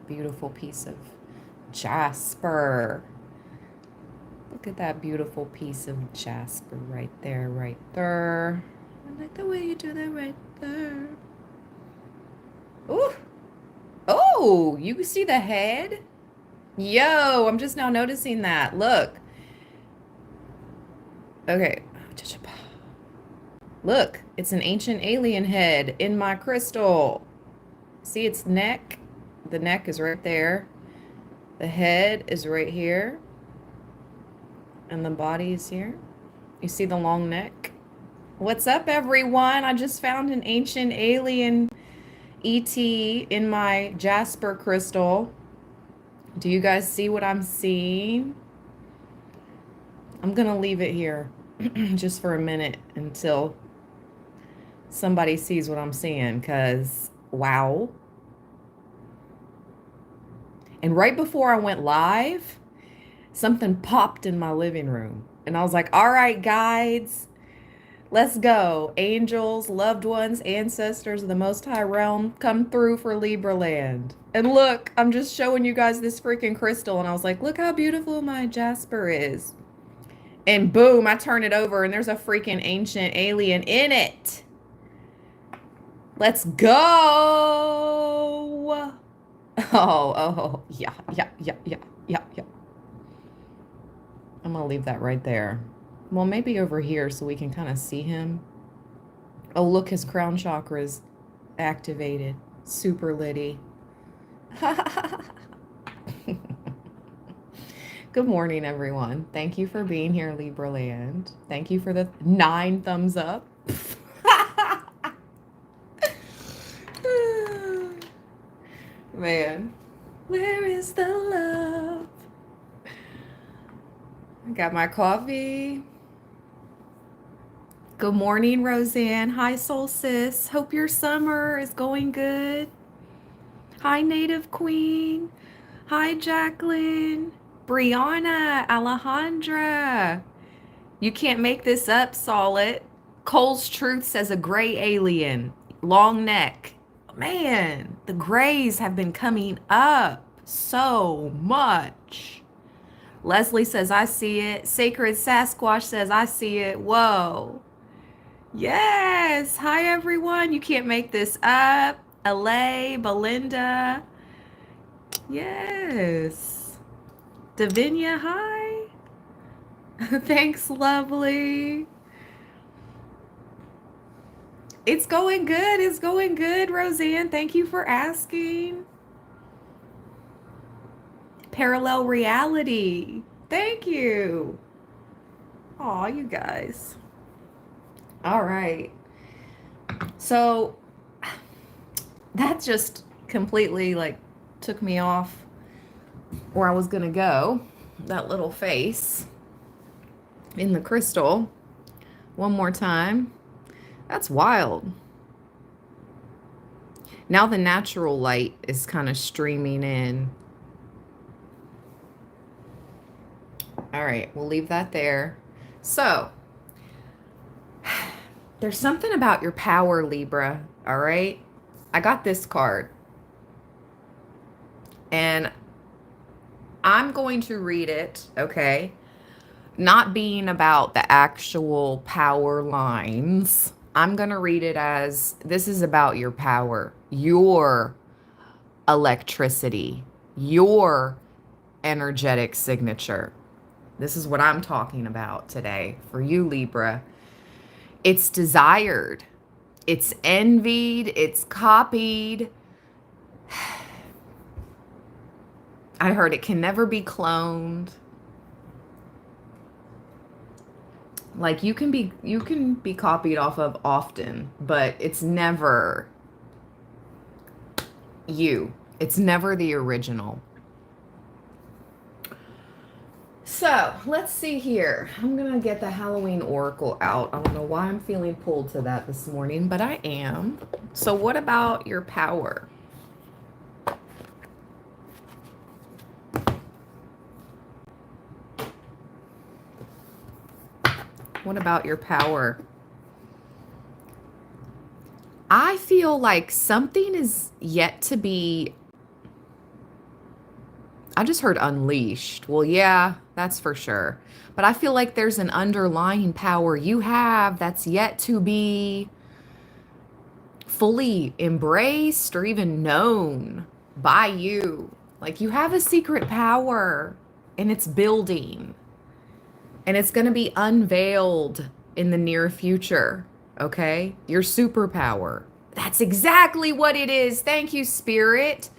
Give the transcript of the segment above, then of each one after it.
beautiful piece of jasper. Look at that beautiful piece of jasper right there, right there. I like the way you do that right there. Ooh. Oh, you see the head? Yo, I'm just now noticing that. Look. Okay. Look, it's an ancient alien head in my crystal. See its neck? The neck is right there. The head is right here. And the body is here. You see the long neck? What's up, everyone? I just found an ancient alien ET in my jasper crystal. Do you guys see what I'm seeing? I'm gonna leave it here just for a minute until somebody sees what I'm seeing, because wow. And right before I went live, something popped in my living room. And I was like, all right, guides, let's go. Angels, loved ones, ancestors of the Most High Realm, come through for Libra land. And look, I'm just showing you guys this freaking crystal. And I was like, look how beautiful my jasper is. And boom, I turn it over and there's a freaking ancient alien in it. Let's go. Yeah. I'm gonna leave that right there. Well, maybe over here so we can kind of see him. Oh, look, his crown chakra is activated. Super litty. Good morning, everyone. Thank you for being here, Libra land. Thank you for the 9 thumbs up. Man, where is the love? I got my coffee. Good morning, Roseanne. Hi, Soul Sis. Hope your summer is going good. Hi, Native Queen. Hi, Jacqueline. Brianna, Alejandra. You can't make this up, Solid. Cole's Truth says a gray alien. Long neck. Man, the grays have been coming up so much. Leslie says, I see it. Sacred Sasquatch says, I see it. Whoa. Yes. Hi, everyone. You can't make this up. LA, Belinda. Yes. Davinia, hi. Thanks, lovely. It's going good. It's going good, Roseanne. Thank you for asking. Parallel reality. Thank you. Aw, you guys. All right. So that just completely like took me off where I was gonna go. That little face in the crystal. One more time. That's wild. Now the natural light is kind of streaming in. All right, we'll leave that there. So, there's something about your power, Libra, all right? I got this card. And I'm going to read it, okay? Not being about the actual power lines. I'm going to read it as this is about your power, your electricity, your energetic signature. This is what I'm talking about today for you, Libra. It's desired. It's envied. It's copied. I heard it can never be cloned. Like you can be copied off of often, but it's never you. It's never the original. So let's see here. I'm gonna get the Halloween Oracle out. I don't know why I'm feeling pulled to that this morning, but I am. So what about your power? What about your power? I feel like something is yet to be I just heard unleashed. Well, yeah, that's for sure. But I feel like there's an underlying power you have that's yet to be fully embraced or even known by you. Like you have a secret power and it's building and it's going to be unveiled in the near future. Okay? Your superpower. That's exactly what it is. Thank you, Spirit.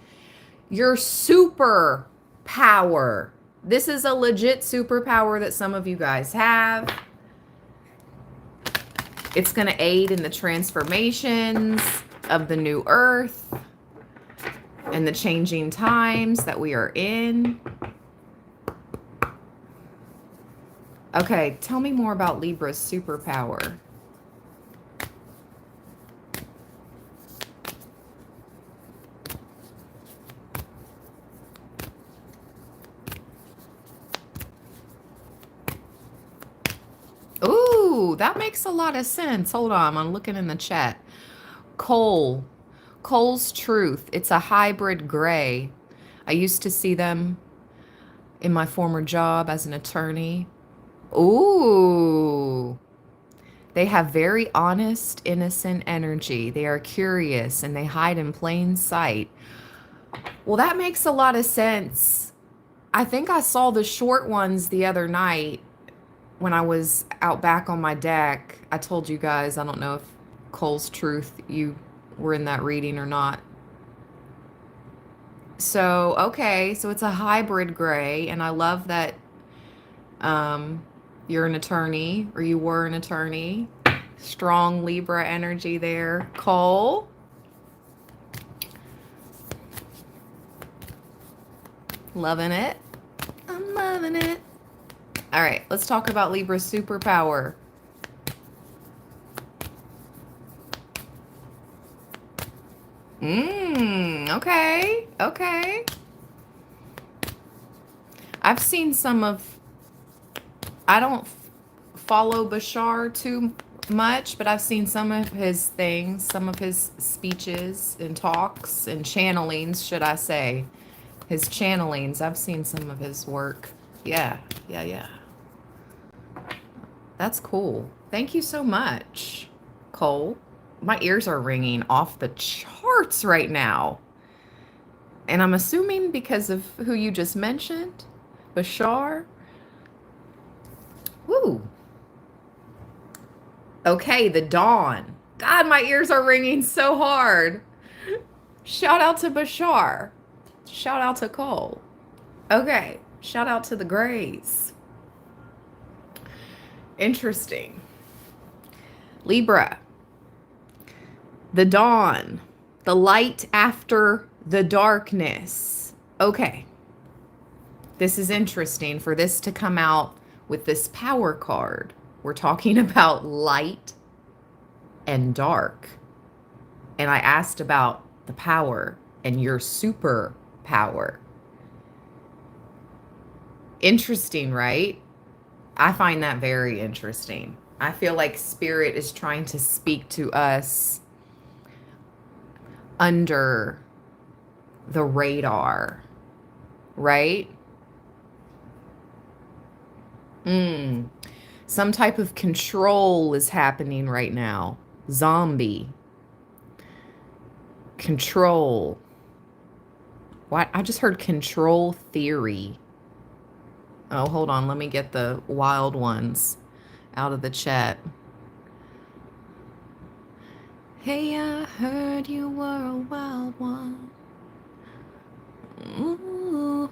Your super power. This is a legit superpower that some of you guys have. It's going to aid in the transformations of the new earth and the changing times that we are in. Okay, tell me more about Libra's superpower. Ooh, that makes a lot of sense. Hold on, I'm looking in the chat. Coal. Coal's truth. It's a hybrid gray. I used to see them in my former job as an attorney. Ooh. They have very honest, innocent energy. They are curious and they hide in plain sight. Well, that makes a lot of sense. I think I saw the short ones the other night when I was out back on my deck. I told you guys, I don't know if Cole's Truth, you were in that reading or not. So, okay, so it's a hybrid gray, and I love that you're an attorney, or you were an attorney. Strong Libra energy there. Cole? Loving it. I'm loving it. All right, let's talk about Libra's superpower. Okay, okay. I've seen some of, I don't follow Bashar too much, but I've seen some of his things, some of his speeches and talks and channelings, should I say. His channelings, I've seen some of his work. Yeah, yeah, yeah. That's cool. Thank you so much, Cole. My ears are ringing off the charts right now. And I'm assuming because of who you just mentioned, Bashar. Woo. Okay, the dawn. God, my ears are ringing so hard. Shout out to Bashar. Shout out to Cole. Okay, shout out to the GREYS. Interesting. Libra. The dawn. The light after the darkness. Okay. This is interesting for this to come out with this power card. We're talking about light and dark. And I asked about the power and your super power. Interesting, right? I find that very interesting. I feel like Spirit is trying to speak to us under the radar, right? Some type of control is happening right now. Zombie. Control. What? I just heard control theory. Oh, hold on. Let me get the wild ones out of the chat. Hey, I heard you were a wild one. Ooh.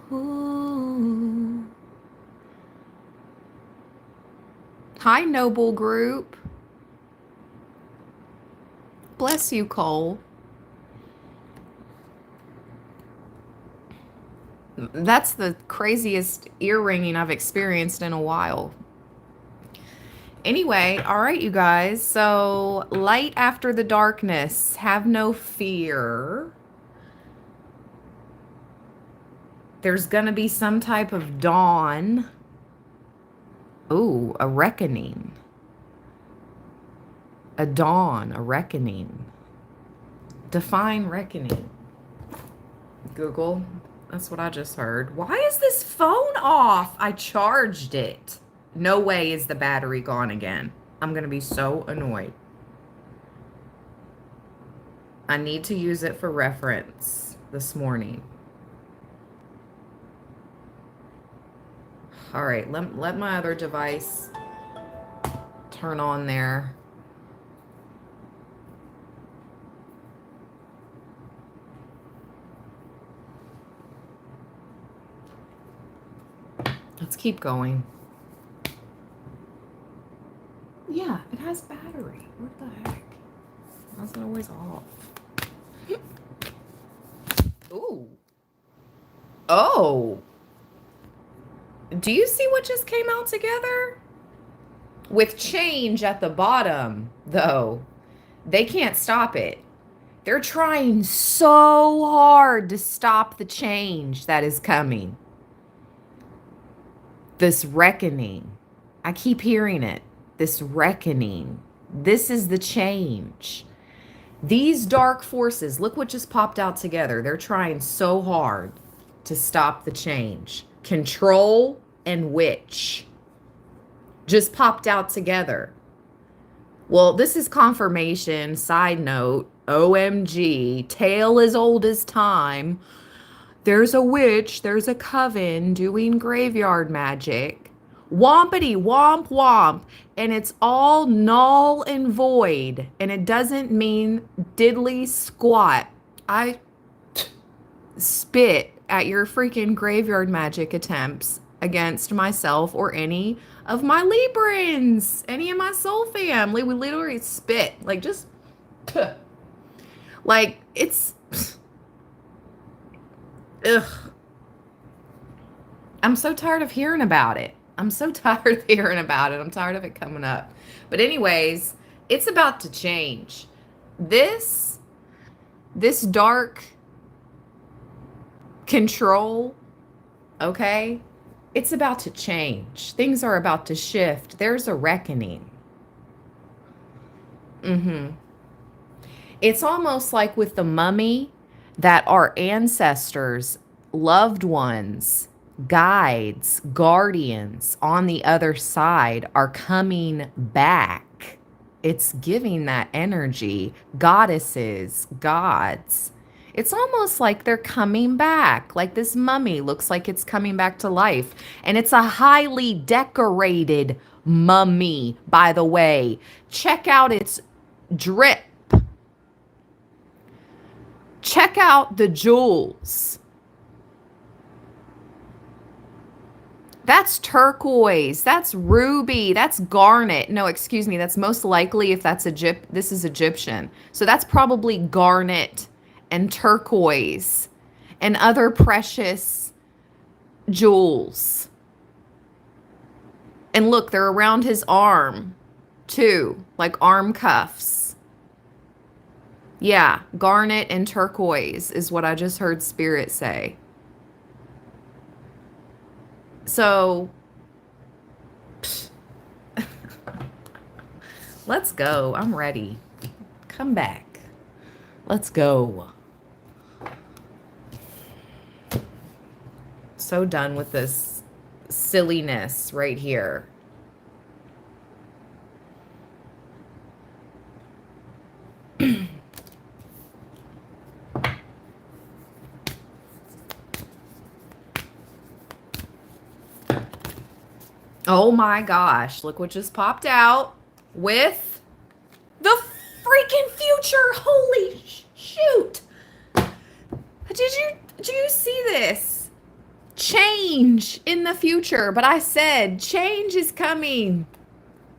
Hi, Noble Group. Bless you, Cole. That's the craziest ear ringing I've experienced in a while. Anyway, all right, you guys. So, light after the darkness. Have no fear. There's going to be some type of dawn. Ooh, a reckoning. A dawn, a reckoning. Define reckoning. Google. That's what I just heard. Why is this phone off? I charged it. No way is the battery gone again. I'm going to be so annoyed. I need to use it for reference this morning. All right, let my other device turn on there. Let's keep going. Yeah, it has battery. What the heck? Why is it always off? Ooh. Oh. Do you see what just came out together? With change at the bottom, though. They can't stop it. They're trying so hard to stop the change that is coming. This reckoning. I keep hearing it. This reckoning. This is the change. These dark forces, look what just popped out together. They're trying so hard to stop the change. Control and witch just popped out together. Well, this is confirmation. Side note, OMG, tale as old as time. There's a witch, there's a coven doing graveyard magic. Wompity womp womp. And it's all null and void. And it doesn't mean diddly squat. I spit at your freaking graveyard magic attempts against myself or any of my Librans, any of my soul family. We literally spit. Like, just, like, it's, ugh. I'm so tired of hearing about it. I'm so tired of hearing about it. I'm tired of it coming up. But anyways, it's about to change. This dark control, okay? It's about to change. Things are about to shift. There's a reckoning. It's almost like with the mummy that our ancestors, loved ones, guides, guardians on the other side are coming back. It's giving that energy. Goddesses, gods. It's almost like they're coming back. Like this mummy looks like it's coming back to life. And it's a highly decorated mummy, by the way. Check out its drip. Check out the jewels. That's turquoise. That's ruby. That's garnet. No, excuse me. That's most likely if that's this is Egyptian. So that's probably garnet and turquoise and other precious jewels. And look, they're around his arm too, like arm cuffs. Yeah, garnet and turquoise is what I just heard Spirit say. So, let's go. I'm ready. Come back. Let's go. So done with this silliness right here. Oh my gosh, look what just popped out with the freaking future. Holy shoot. Did you see this? Change in the future. But I said change is coming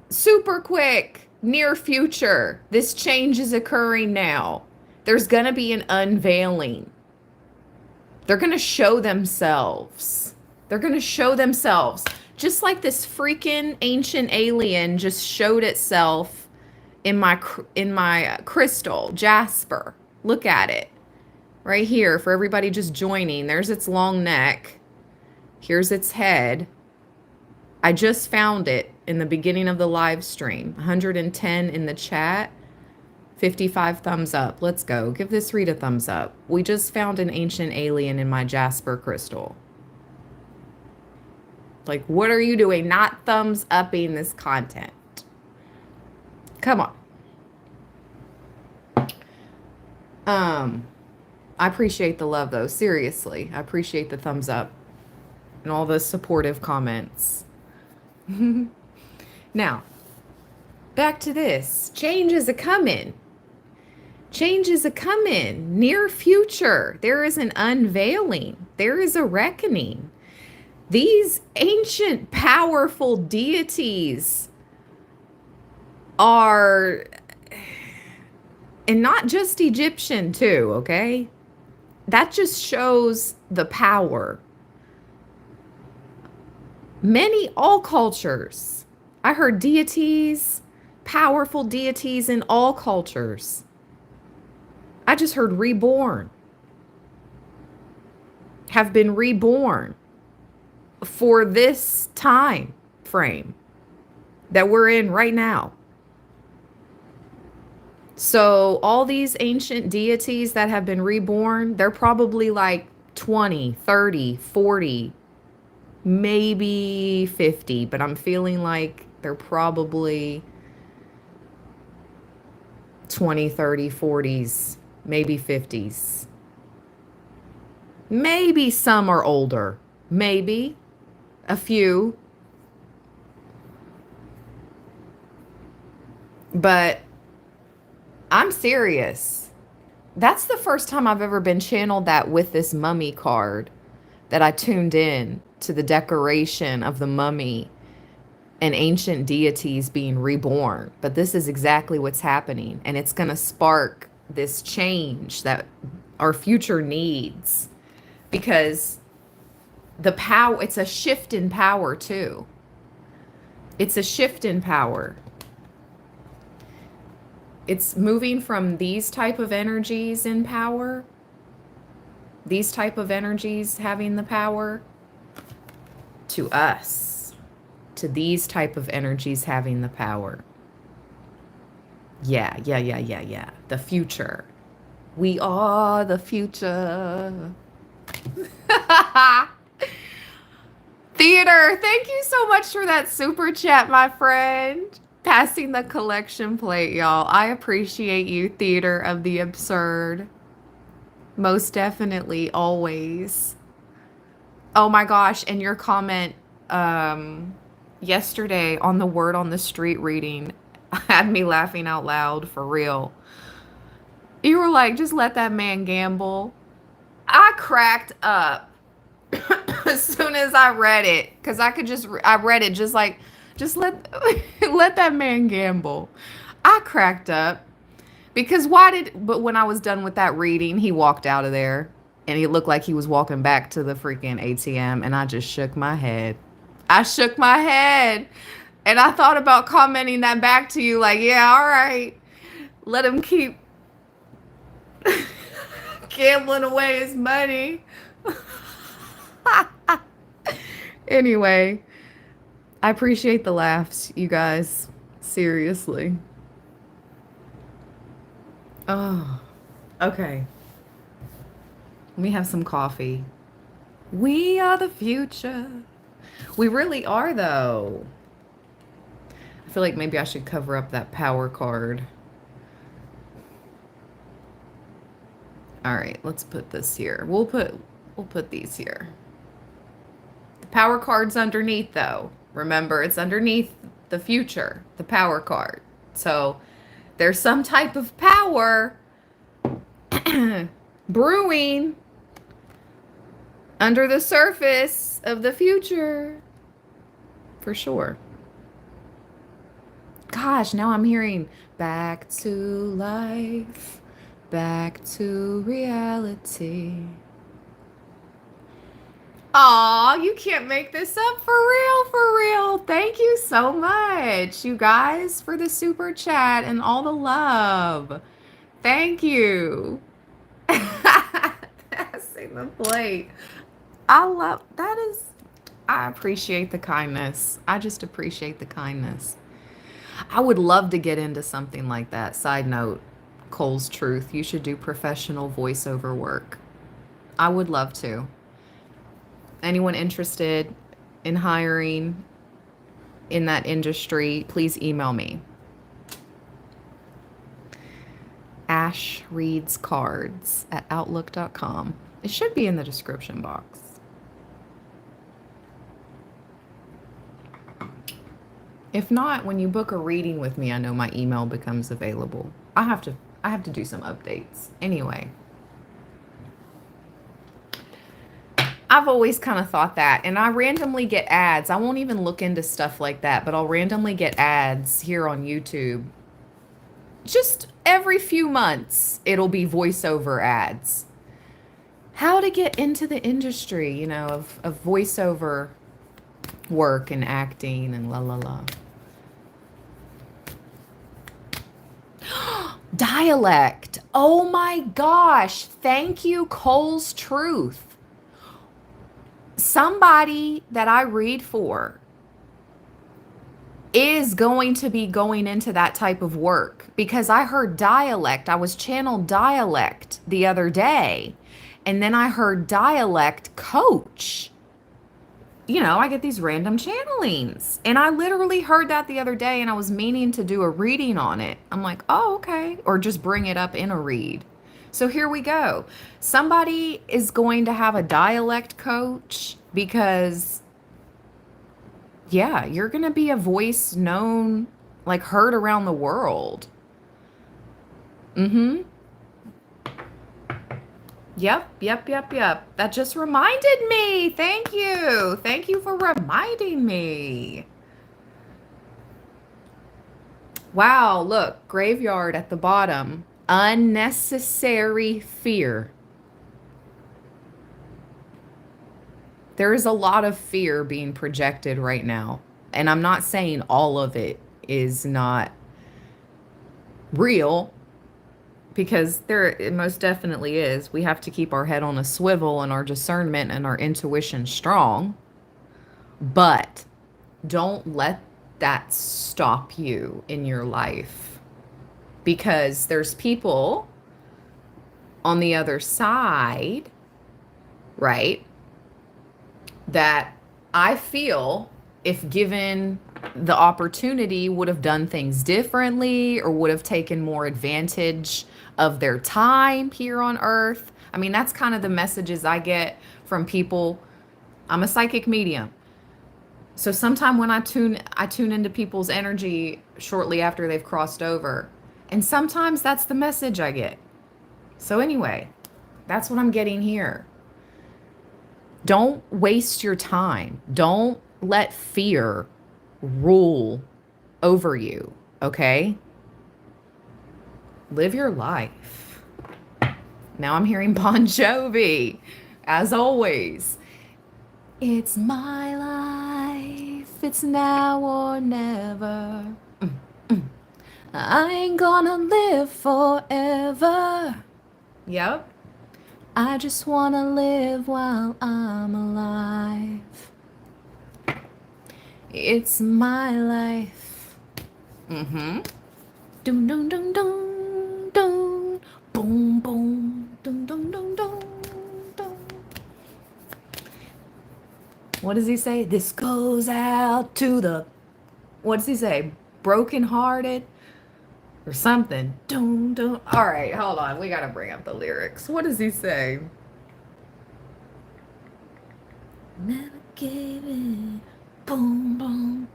super quick, near future. This change is occurring now. There's going to be an unveiling. They're going to show themselves. They're going to show themselves. Just like this freaking ancient alien just showed itself in my crystal, jasper. Look at it. Right here for everybody just joining. There's its long neck. Here's its head. I just found it in the beginning of the live stream. 110 in the chat. 55 thumbs up. Let's go. Give this read a thumbs up. We just found an ancient alien in my Jasper crystal. Like, what are you doing? Not thumbs upping this content. Come on. I appreciate the love though. Seriously. I appreciate the thumbs up and all the supportive comments. Now, back to this. Change is a coming. Change is a coming. Near future. There is an unveiling. There is a reckoning. These ancient, powerful deities are, and not just Egyptian too, okay? That just shows the power. All cultures. I heard deities, powerful deities in all cultures. I just heard reborn. Have been reborn for this time frame that we're in right now. So all these ancient deities that have been reborn, they're probably like 20, 30, 40, maybe 50, but I'm feeling like they're probably 20, 30, 40s, maybe 50s. Maybe some are older. Maybe a few. But I'm serious. That's the first time I've ever been channeled that with this mummy card, that I tuned in to the decoration of the mummy and ancient deities being reborn. But this is exactly what's happening. And it's going to spark this change that our future needs. Because the power, it's a shift in power too. It's a shift in power. It's moving from these type of energies in power, these type of energies having the power, to us, to these type of energies having the power. Yeah. The future. We are the future. Theater, thank you so much for that super chat, my friend. Passing the collection plate, y'all. I appreciate you, Theater of the Absurd. Most definitely, always. Oh my gosh, and your comment yesterday on the Word on the Street reading had me laughing out loud, for real. You were like, just let that man gamble. I cracked up as soon as I read it, because I read it just like, just let that man gamble. I cracked up because but when I was done with that reading, he walked out of there and he looked like he was walking back to the freaking ATM, and I just shook my head. I shook my head, and I thought about commenting that back to you like, yeah, all right, let him keep gambling away his money. Anyway, I appreciate the laughs, you guys. Seriously. Oh, okay. Let me have some coffee. We are the future. We really are, though. I feel like maybe I should cover up that power card. All right, let's put this here. We'll put these here. The power card's underneath, though. Remember, it's underneath the future, the power card. So there's some type of power brewing under the surface of the future. For sure. Gosh, now I'm hearing back to life, back to reality. Aw, you can't make this up, for real, for real. Thank you so much, you guys, for the super chat and all the love. Thank you. Passing the plate. I appreciate the kindness. I just appreciate the kindness. I would love to get into something like that. Side note, Cole's Truth. You should do professional voiceover work. I would love to. Anyone interested in hiring in that industry, please email me. ashreadscards@outlook.com. It should be in the description box. If not, when you book a reading with me, I know my email becomes available. I have to do some updates. Anyway, I've always kind of thought that, and I randomly get ads. I won't even look into stuff like that, but I'll randomly get ads here on YouTube. Just every few months, it'll be voiceover ads. How to get into the industry, you know, of voiceover work and acting and la la la. Dialect. Oh my gosh. Thank you, Cole's Truth. Somebody that I read for is going to be going into that type of work because I heard dialect. I was channeled dialect the other day, and then I heard dialect coach. You know, I get these random channelings, and I literally heard that the other day, and I was meaning to do a reading on it. I'm like, oh, okay. Or just bring it up in a read. So here we go. Somebody is going to have a dialect coach because, yeah, you're going to be a voice known, like heard around the world. Mm-hmm. Yep. That just reminded me. Thank you. Thank you for reminding me. Wow, look, graveyard at the bottom. Unnecessary fear. There is a lot of fear being projected right now. And I'm not saying all of it is not real, because it most definitely is. We have to keep our head on a swivel and our discernment and our intuition strong. But don't let that stop you in your life, because there's people on the other side, right, that I feel, if given the opportunity, would have done things differently or would have taken more advantage of their time here on earth. I mean, that's kind of the messages I get from people. I'm a psychic medium. So sometime when I tune into people's energy shortly after they've crossed over. And sometimes that's the message I get. So anyway, that's what I'm getting here. Don't waste your time. Don't let fear rule over you, okay? Live your life. Now I'm hearing Bon Jovi, as always. It's my life, it's now or never. I ain't gonna live forever. Yep. I just wanna live while I'm alive. It's my life. Mm-hmm. Dun dun dun dun dun. Boom boom. Dun dun dun dun dun. What does he say? This goes out to the, what does he say? Brokenhearted or something. Dun dun. All right, hold on. We gotta bring up the lyrics. What does he say? Never gave in. Boom boom.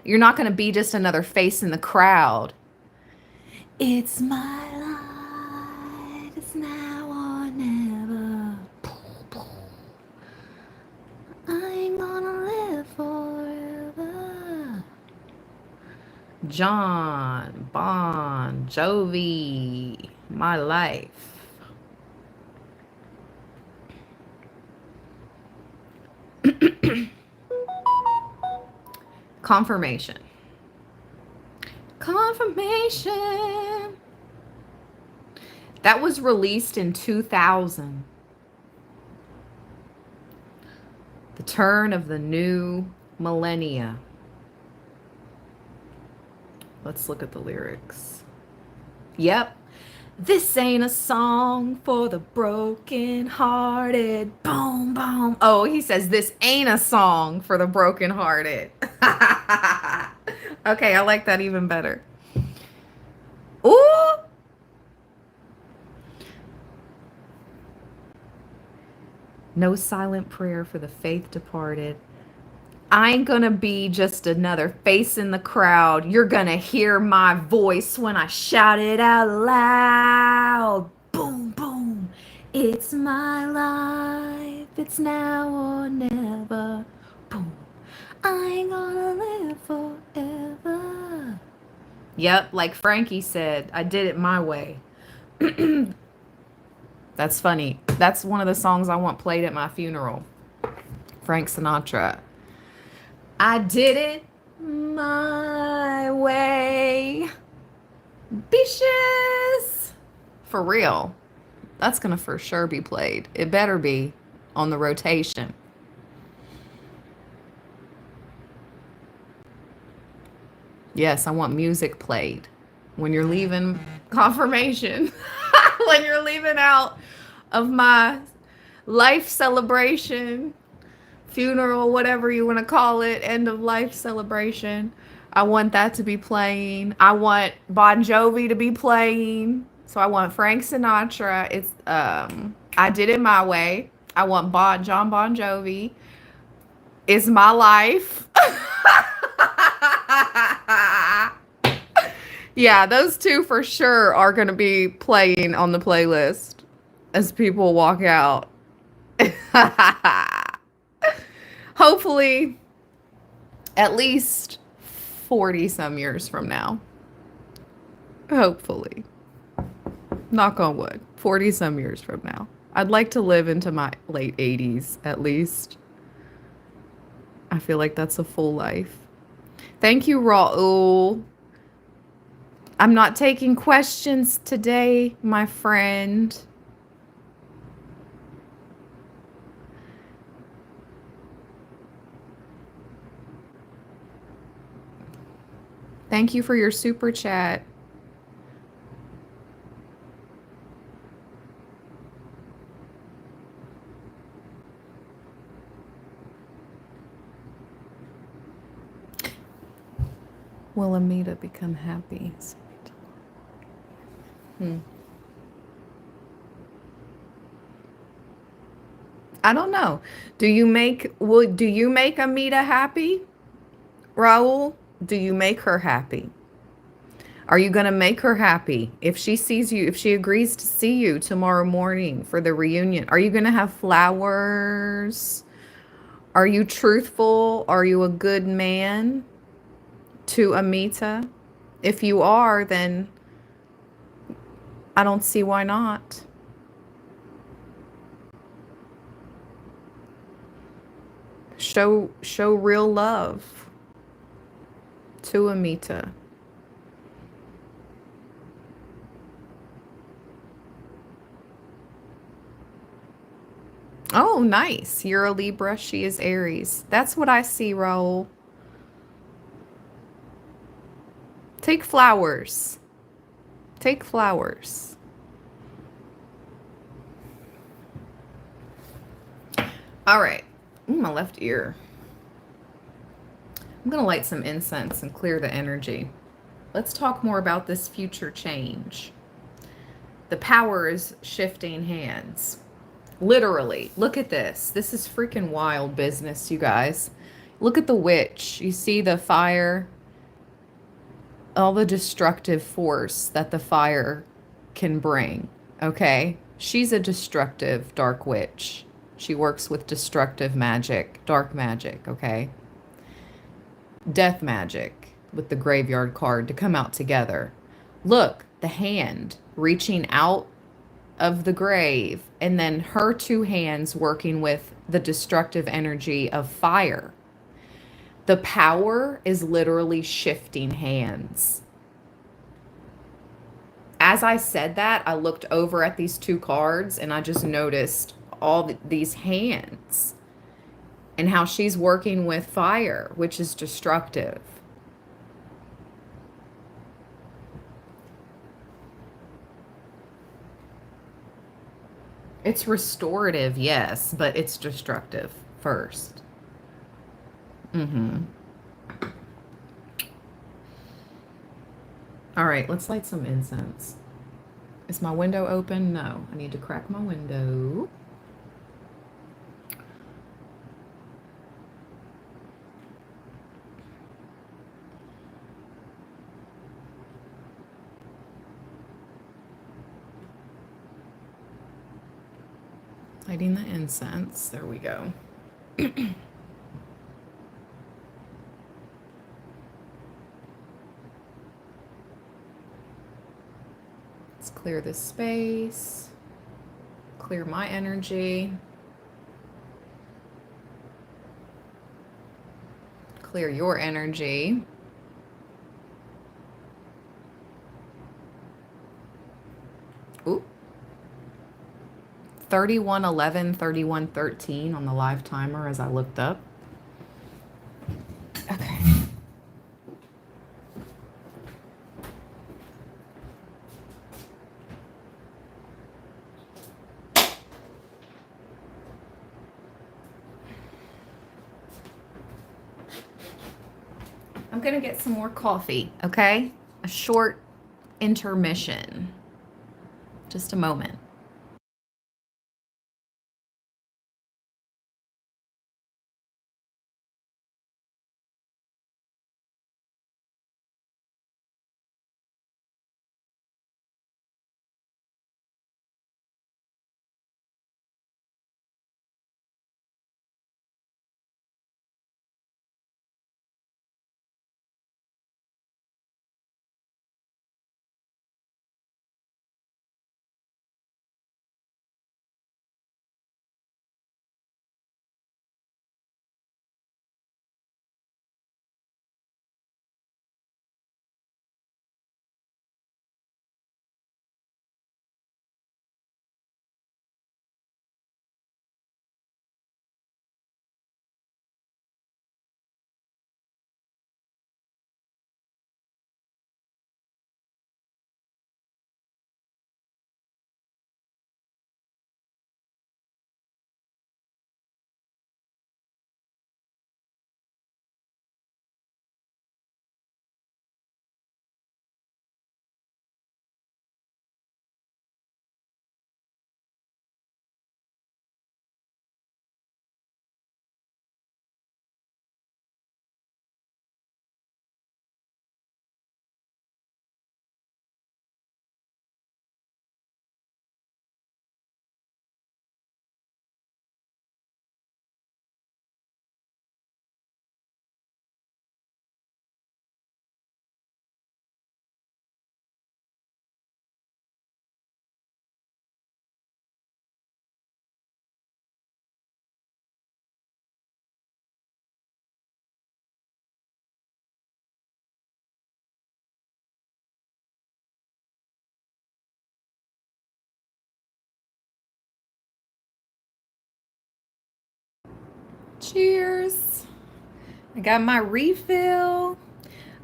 You're not going to be just another face in the crowd. It's my life, it's now or never. I ain't gonna live forever. John Bon Jovi, my life. Confirmation. Confirmation. That was released in 2000. The turn of the new millennia. Let's look at the lyrics. Yep. This ain't a song for the broken-hearted. Boom, boom. Oh, he says this ain't a song for the broken-hearted. Okay, I like that even better. Ooh. No silent prayer for the faith departed. I ain't gonna be just another face in the crowd. You're gonna hear my voice when I shout it out loud. Boom, boom. It's my life. It's now or never. Boom. I ain't gonna live forever. Yep, like Frankie said, I did it my way. That's funny. That's one of the songs I want played at my funeral. Frank Sinatra. I did it my way. Bitches. For real. That's going to for sure be played. It better be on the rotation. Yes, I want music played when you're leaving confirmation. When you're leaving out of my life celebration, funeral, whatever you want to call it, end of life celebration. I want that to be playing. I want Bon Jovi to be playing. So I want Frank Sinatra. It's I Did It My Way. I want John Bon Jovi. It's My Life. Yeah, those two for sure are going to be playing on the playlist as people walk out. Hopefully, at least 40 some years from now. Hopefully. Knock on wood. 40 some years from now. I'd like to live into my late 80s at least. I feel like that's a full life. Thank you, Raul. I'm not taking questions today, my friend. Thank you for your super chat. Will Amita become happy? I don't know. Do you make Amita happy? Raul, do you make her happy? Are you going to make her happy? If she sees you, if she agrees to see you tomorrow morning for the reunion, are you going to have flowers? Are you truthful? Are you a good man to Amita? If you are, then I don't see why not. Show real love to Amita. Oh, nice. You're a Libra. She is Aries. That's what I see, Raul. Take flowers. Take flowers. All right. Ooh, my left ear. I'm going to light some incense and clear the energy. Let's talk more about this future change. The power is shifting hands. Literally. Look at this. This is freaking wild business, you guys. Look at the witch. You see the fire, all the destructive force that the fire can bring. Okay? She's a destructive dark witch. She works with destructive magic, dark magic, okay? Death magic with the graveyard card to come out together. Look, the hand reaching out of the grave, and then her two hands working with the destructive energy of fire. The power is literally shifting hands. As I said that, I looked over at these two cards and I just noticed all these hands. and how she's working with fire, which is destructive. It's restorative, yes, but it's destructive first. All right, let's light some incense. Is my window open? No, I need to crack my window. Lighting the incense. There we go. Let's clear this space. Clear my energy. Clear your energy. Ooh. 3111, 3113 on the live timer as I looked up. Okay. I'm going to get some more coffee, okay? A short intermission. Just a moment. Cheers. I got my refill.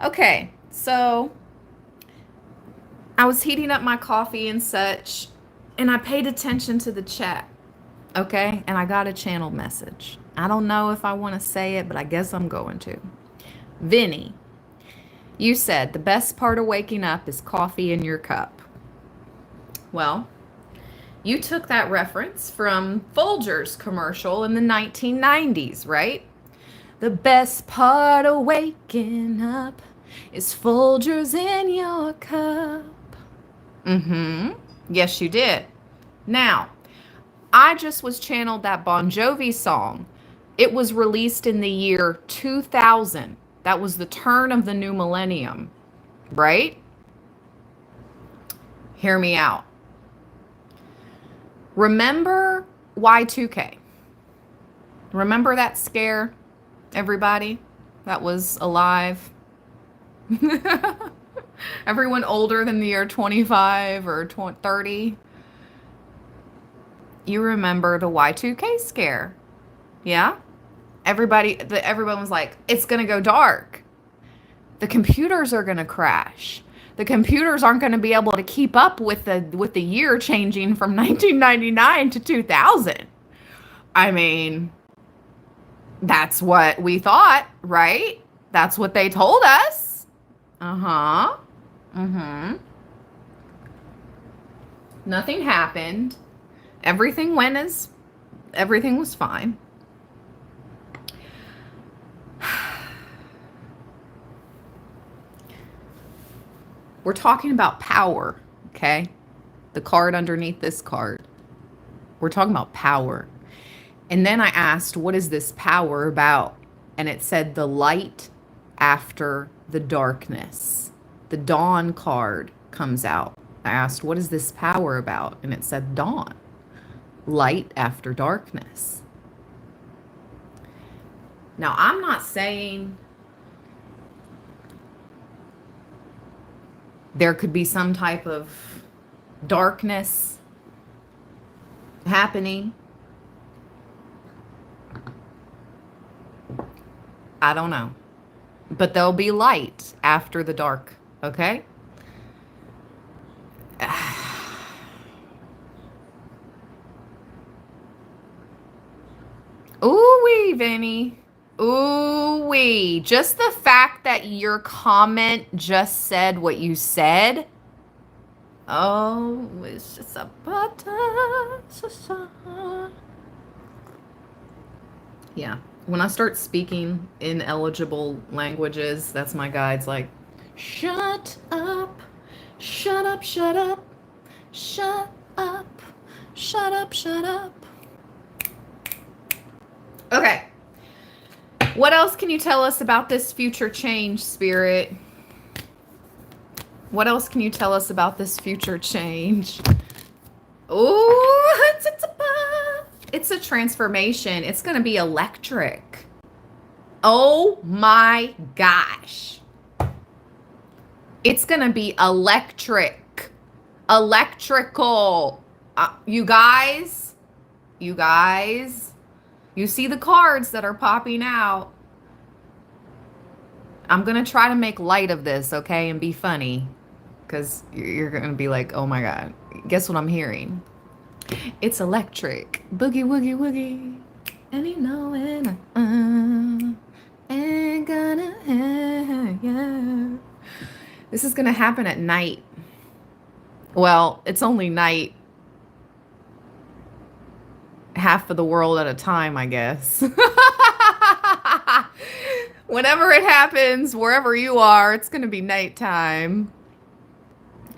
Okay, so I was heating up my coffee and such, and I paid attention to the chat, okay? And I got a channel message. I don't know if I want to say it, but I guess I'm going to. Vinny, you said the best part of waking up is coffee in your cup. Well, you took that reference from Folgers commercial in the 1990s, right? The best part of waking up is Folgers in your cup. Yes, you did. Now, I just was channeled that Bon Jovi song. It was released in the year 2000. That was the turn of the new millennium, right? Hear me out. Remember Y2K? Remember that scare, everybody that was alive? Everyone older than the year 25 or 30? You remember the Y2K scare, yeah? Everyone was like, it's going to go dark. The computers are going to crash. The computers aren't going to be able to keep up with the year changing from 1999 to 2000. I mean, that's what we thought, right? That's what they told us. Uh-huh. Mm-hmm. Nothing happened. Everything was fine. We're talking about power, okay? The card underneath this card. We're talking about power. And then I asked, what is this power about? And it said the light after the darkness. The dawn card comes out. I asked, what is this power about? And it said dawn. Light after darkness. Now, I'm not saying there could be some type of darkness happening. I don't know. But there'll be light after the dark, okay? Ooh-wee, Vinny. Ooh-wee. Just the fact that your comment just said what you said. Oh, it's just a butter. Yeah. When I start speaking ineligible languages, that's my guides like, shut up, shut up, shut up, shut up, shut up, shut up. Okay. What else can you tell us about this future change, Spirit? What else can you tell us about this future change? Oh, it's a transformation. It's going to be electric. Oh my gosh. It's going to be electric. Electrical. You guys, you see the cards that are popping out. I'm going to try to make light of this, okay, and be funny. Because you're going to be like, oh my God, guess what I'm hearing? It's electric. Boogie, woogie, woogie. And you know it. Ain't gonna, yeah. This is going to happen at night. Well, it's only night. Half of the world at a time, I guess. Whenever it happens, wherever you are, it's going to be nighttime.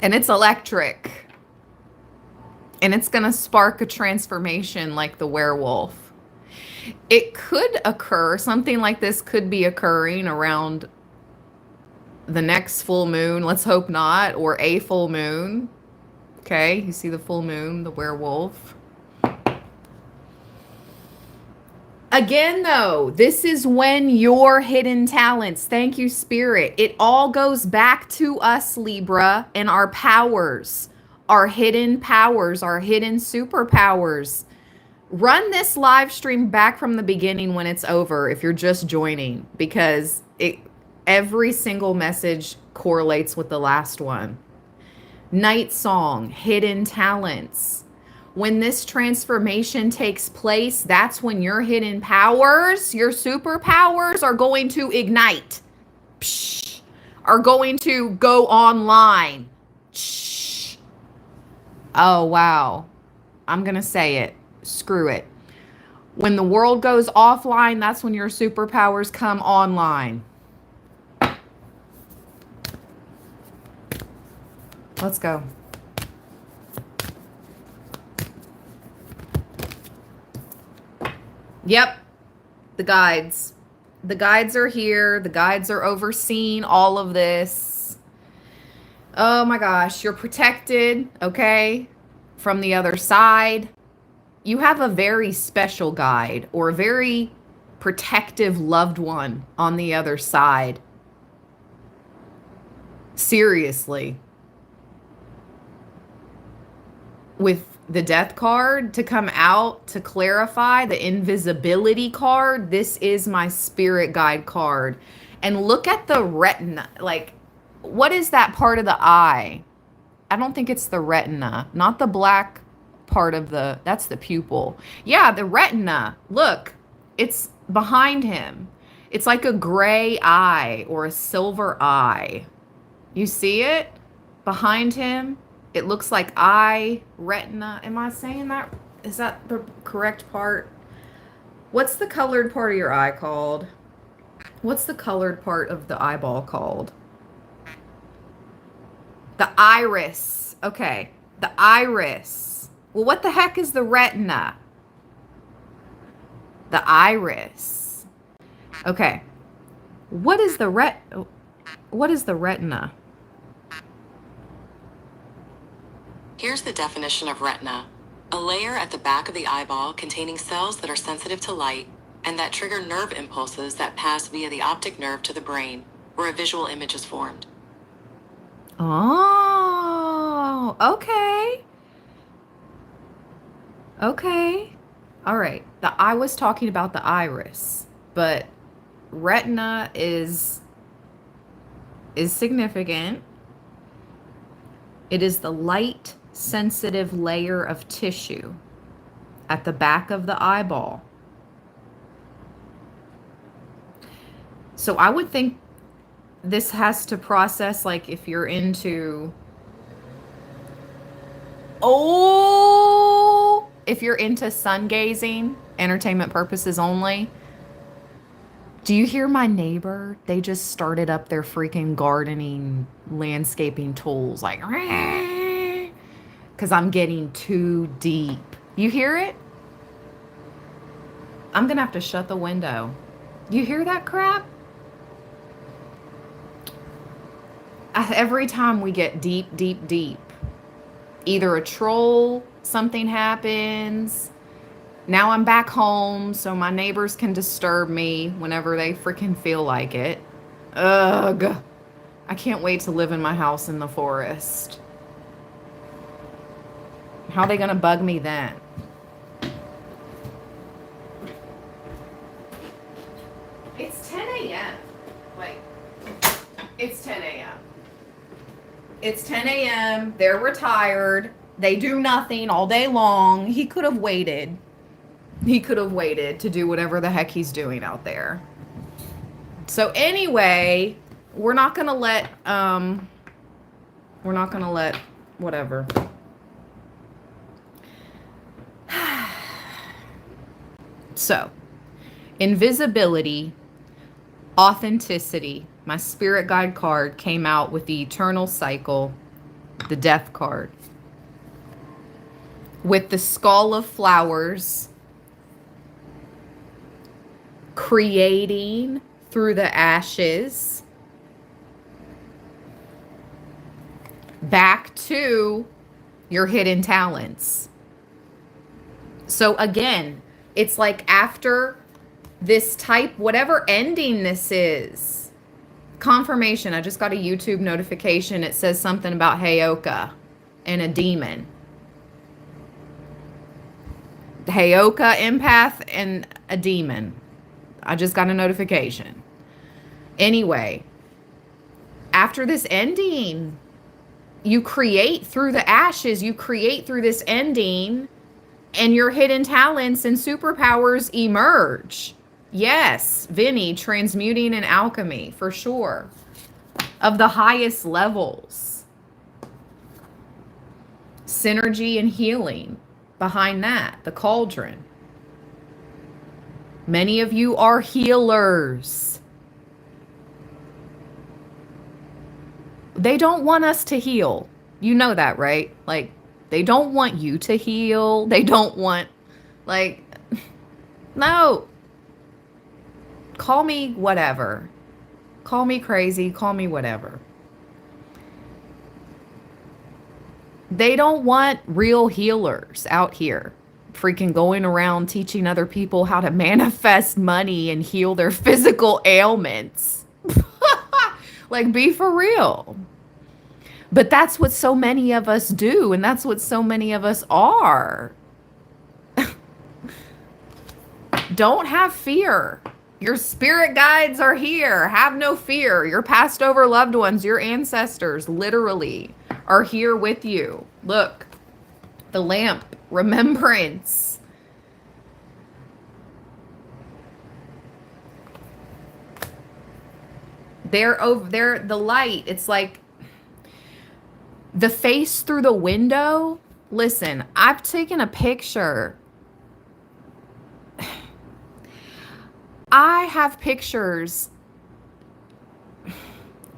And it's electric. And it's going to spark a transformation like the werewolf. It could occur, something like this could be occurring around the next full moon. Let's hope not. Or a full moon. Okay, you see the full moon, the werewolf. Again, though, this is when your hidden talents, thank you, Spirit. It all goes back to us, Libra, and our powers, our hidden powers, our hidden superpowers. Run this live stream back from the beginning when it's over if you're just joining, because every single message correlates with the last one. Night song, hidden talents. When this transformation takes place, that's when your hidden powers, your superpowers are going to ignite. Psh, are going to go online. Shh. Oh, wow. I'm going to say it. Screw it. When the world goes offline, that's when your superpowers come online. Let's go. Yep, the guides. The guides are here. The guides are overseeing all of this. Oh my gosh, you're protected, okay, from the other side. You have a very special guide or a very protective loved one on the other side. Seriously. with the death card to come out to clarify the invisibility card. This is my spirit guide card. And look at the retina. Like, what is that part of the eye? I don't think it's the retina, not the black part of that's the pupil. Yeah, the retina. Look, it's behind him. It's like a gray eye or a silver eye. You see it behind him? It looks like eye, retina. Am I saying that? Is that the correct part? What's the colored part of your eye called? What's the colored part of the eyeball called? The iris. Okay. The iris. Well, what the heck is the retina? The iris. Okay. What is the retina? Here's the definition of retina. A layer at the back of the eyeball containing cells that are sensitive to light and that trigger nerve impulses that pass via the optic nerve to the brain, where a visual image is formed. Oh, okay. Okay. All right. I was talking about the iris, but retina is significant. It is the light sensitive layer of tissue at the back of the eyeball. So I would think this has to process, like, if you're into, if you're into sun gazing, entertainment purposes only. Do you hear my neighbor? They just started up their freaking gardening, landscaping tools, like, because I'm getting too deep. You hear it? I'm going to have to shut the window. You hear that crap? Every time we get deep, deep, deep, either a troll, something happens. Now I'm back home, so my neighbors can disturb me whenever they freaking feel like it. Ugh. I can't wait to live in my house in the forest. How are they gonna bug me then? It's 10 a.m. Like, it's 10 a.m. It's 10 a.m. They're retired. They do nothing all day long. He could have waited. He could have waited to do whatever the heck he's doing out there. So anyway, we're not going to let whatever. So, invisibility, authenticity. My spirit guide card came out with the eternal cycle, the death card. With the skull of flowers, creating through the ashes, back to your hidden talents. So again, it's like after this type, whatever ending this is, confirmation. I just got a YouTube notification. It says something about Heyoka and a demon. Heyoka, empath, and a demon. I just got a notification. Anyway, after this ending, you create through the ashes, you create through this ending, and your hidden talents and superpowers emerge. Yes, Vinny, transmuting and alchemy, for sure. Of the highest levels. Synergy and healing behind that, the cauldron. Many of you are healers. They don't want us to heal. You know that, right? Like, they don't want you to heal. They don't want, like, no. Call me whatever. Call me crazy. Call me whatever. They don't want real healers out here freaking going around teaching other people how to manifest money and heal their physical ailments. Like, be for real. But that's what so many of us do, and that's what so many of us are. Don't have fear. Your spirit guides are here. Have no fear. Your passed over loved ones, your ancestors, literally are here with you. Look, the lamp, remembrance. They're over there, the light. It's like the face through the window. Listen, I've taken a picture. I have pictures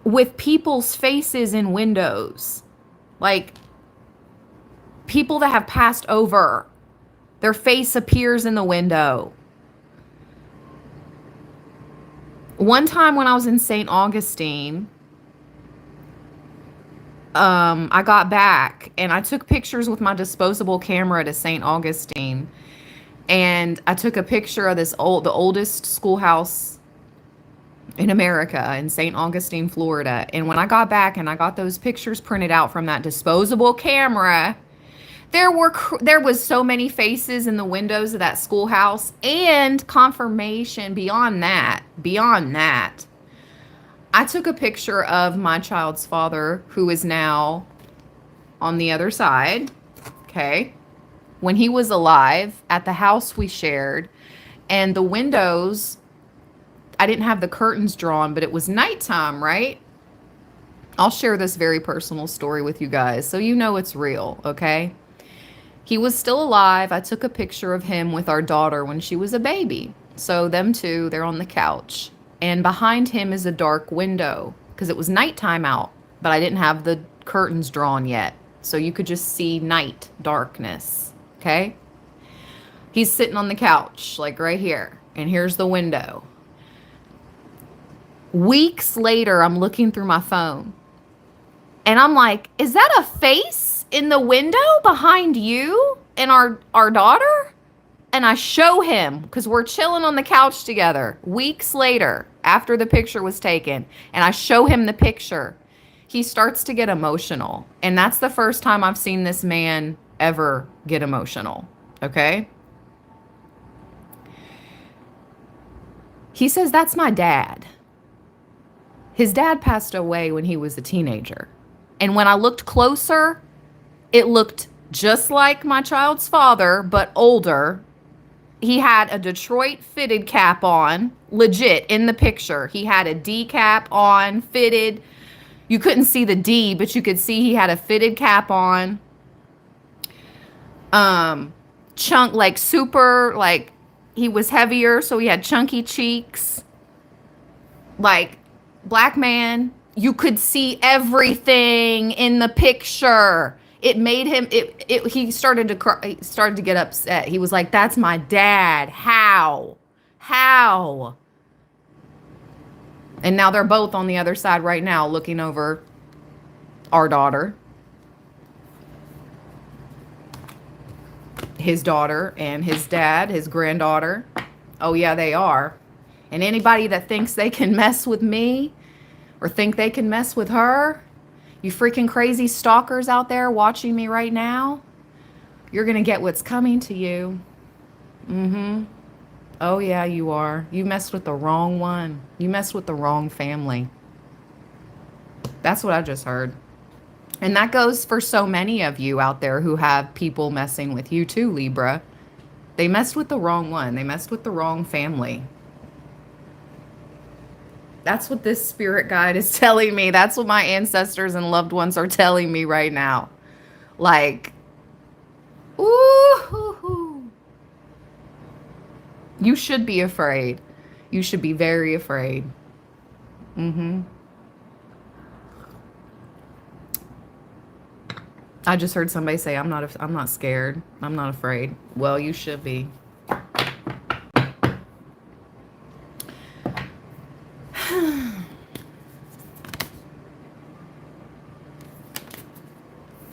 with people's faces in windows. Like people that have passed over, their face appears in the window. One time when I was in St. Augustine, I got back and I took pictures with my disposable camera to St. Augustine. And I took a picture of the oldest schoolhouse in America in St. Augustine, Florida. And when I got back and I got those pictures printed out from that disposable camera, there was so many faces in the windows of that schoolhouse, and confirmation beyond that. I took a picture of my child's father, who is now on the other side. Okay. When he was alive at the house we shared, and the windows, I didn't have the curtains drawn, but it was nighttime, right? I'll share this very personal story with you guys so you know it's real, okay? He was still alive. I took a picture of him with our daughter when she was a baby. So them two, they're on the couch. And behind him is a dark window because it was nighttime out, but I didn't have the curtains drawn yet. So you could just see night, darkness, okay? He's sitting on the couch, like right here. And here's the window. Weeks later, I'm looking through my phone. And I'm like, is that a face in the window behind you and our daughter? And I show him, because we're chilling on the couch together, weeks later, after the picture was taken. And I show him the picture. He starts to get emotional. And that's the first time I've seen this man ever get emotional. Okay? He says, that's my dad. His dad passed away when he was a teenager. And when I looked closer, it looked just like my child's father, but older. He had a Detroit fitted cap on, legit, in the picture. He had a D cap on, fitted. You couldn't see the D, but you could see he had a fitted cap on. Chunk, like super, like he was heavier, so he had chunky cheeks. Like, black man. You could see everything in the picture. It made him, he started to cry, he started to get upset. He was like, that's my dad. How? And now they're both on the other side right now looking over our daughter. His daughter and his dad, his granddaughter. Oh yeah, they are. And anybody that thinks they can mess with me or think they can mess with her, you freaking crazy stalkers out there watching me right now, you're going to get what's coming to you. Oh yeah, you are. You messed with the wrong one. You messed with the wrong family. That's what I just heard. And that goes for so many of you out there who have people messing with you too, Libra. They messed with the wrong one. They messed with the wrong family. That's what this spirit guide is telling me. That's what my ancestors and loved ones are telling me right now. Like, ooh, you should be afraid. You should be very afraid. I just heard somebody say, I'm not scared. I'm not afraid. Well, you should be.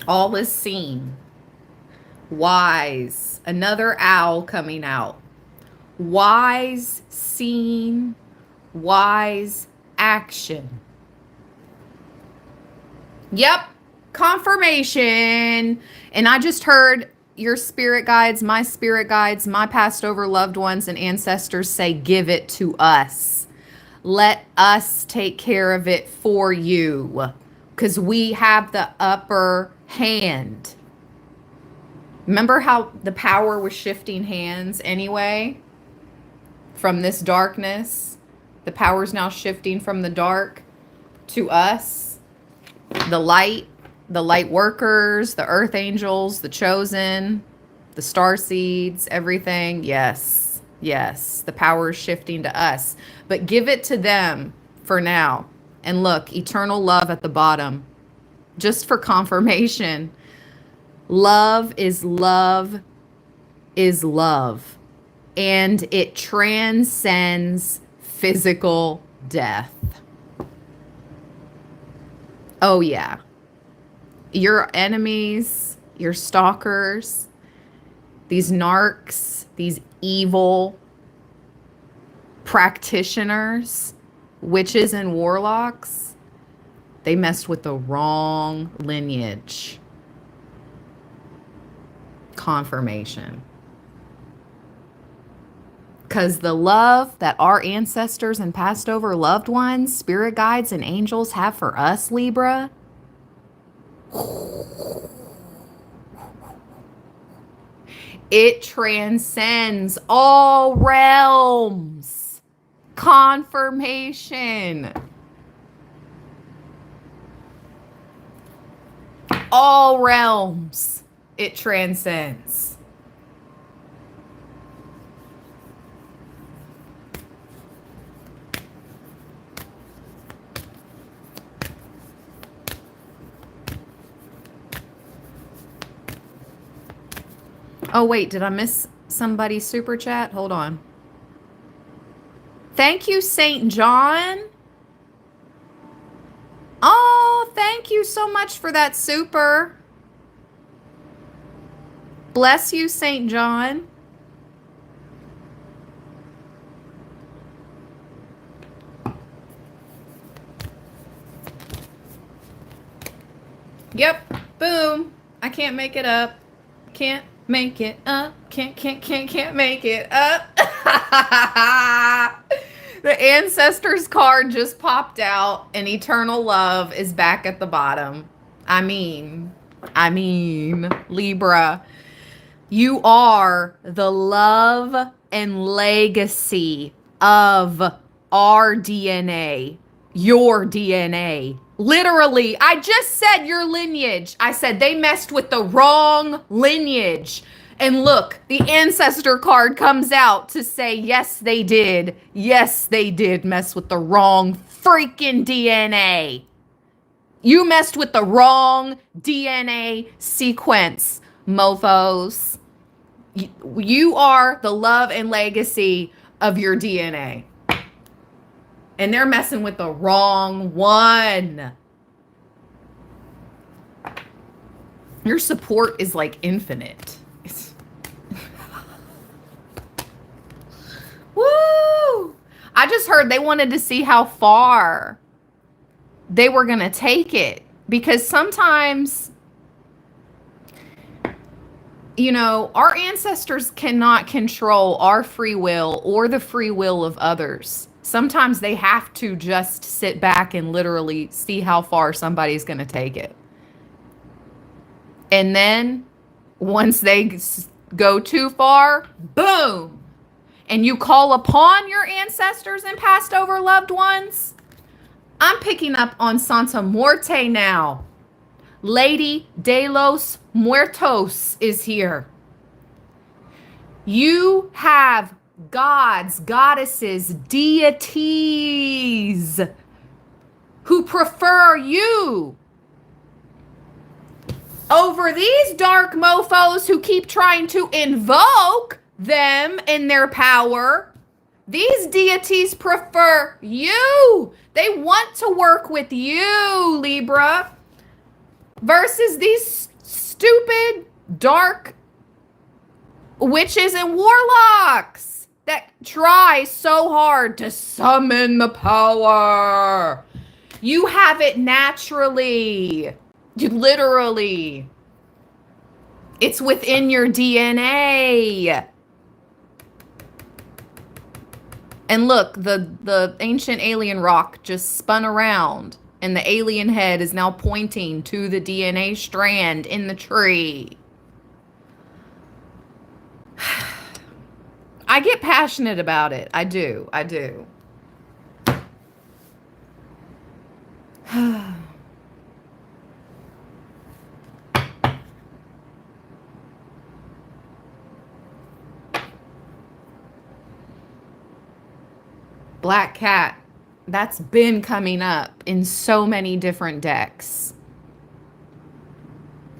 All is seen. Wise. Another owl coming out. Wise seen. Wise action. Yep. confirmation. And I just heard your spirit guides, my passed over loved ones and ancestors say, give it to us. Let us take care of it for you, because we have the upper hand. Remember how the power was shifting hands anyway? From this darkness, the power's now shifting from the dark to us, the light workers, the earth angels, the chosen, the star seeds, everything. Yes, yes, the power is shifting to us. But give it to them for now. And look, eternal love at the bottom, just for confirmation. Love is love is love. And it transcends physical death. Oh, yeah. Your enemies, your stalkers, these narcs, these evil practitioners, witches and warlocks, they messed with the wrong lineage. Confirmation. Because the love that our ancestors and passed over loved ones, spirit guides, and angels have for us, Libra, it transcends all realms. Confirmation. All realms it transcends. Oh, wait, did I miss somebody's super chat? Hold on. Thank you, St. John. Oh, thank you so much for that super. Bless you, St. John. Yep, boom. I can't make it up. Can't make it up. Can't make it up. The ancestors card just popped out and eternal love is back at the bottom. I mean, Libra, you are the love and legacy of our DNA, your DNA. Literally, I just said your lineage. I said they messed with the wrong lineage. And look, the ancestor card comes out to say, yes, they did. Yes, they did mess with the wrong freaking DNA. You messed with the wrong DNA sequence, mofos. You are the love and legacy of your DNA. And they're messing with the wrong one. Your support is like infinite. Woo! I just heard they wanted to see how far they were going to take it. Because sometimes, you know, our ancestors cannot control our free will or the free will of others. Sometimes they have to just sit back and literally see how far somebody's going to take it. And then once they go too far, boom. And you call upon your ancestors and passed over loved ones. I'm picking up on Santa Muerte now. Lady de los Muertos is here. You have gods, goddesses, deities who prefer you over these dark mofos who keep trying to invoke them in their power. These deities prefer you. They want to work with you, Libra, versus these stupid, dark witches and warlocks that try so hard to summon the power. You have it naturally. Literally. It's within your DNA. And look, the ancient alien rock just spun around, and the alien head is now pointing to the DNA strand in the tree. I get passionate about it. I do. I do. Black cat. That's been coming up in so many different decks.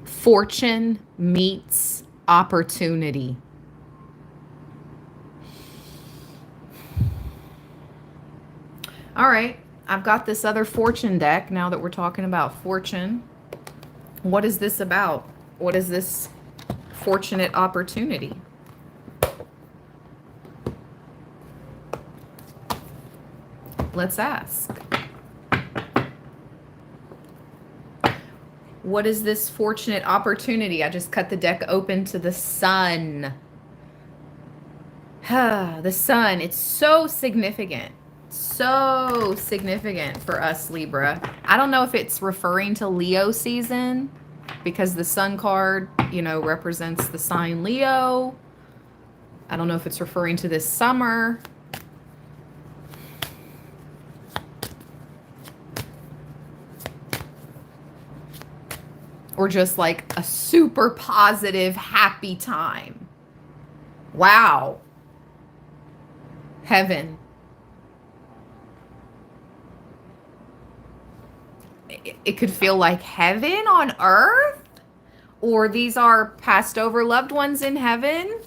Fortune meets opportunity. All right, I've got this other fortune deck now that we're talking about fortune. What is this about? What is this fortunate opportunity? Let's ask. What is this fortunate opportunity? I just cut the deck open to the sun. The sun, it's so significant. So significant for us, Libra. I don't know if it's referring to Leo season because the sun card, you know, represents the sign Leo. I don't know if it's referring to this summer. Or just like a super positive, happy time. Wow. Heaven. It could feel like heaven on earth, or these are passed over loved ones in heaven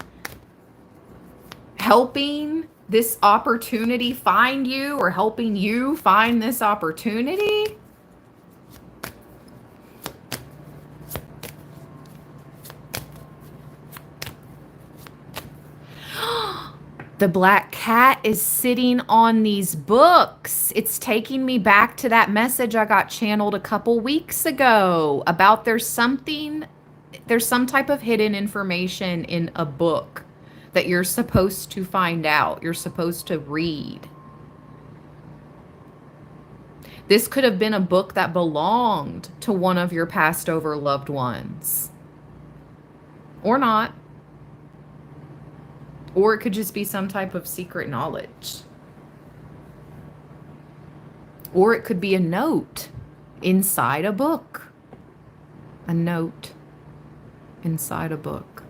helping this opportunity find you, or helping you find this opportunity. The black cat is sitting on these books. It's taking me back to that message I got channeled a couple weeks ago about there's some type of hidden information in a book that you're supposed to find out. You're supposed to read. This could have been a book that belonged to one of your passed over loved ones. Or not. Or it could just be some type of secret knowledge. Or it could be a note inside a book. A note inside a book.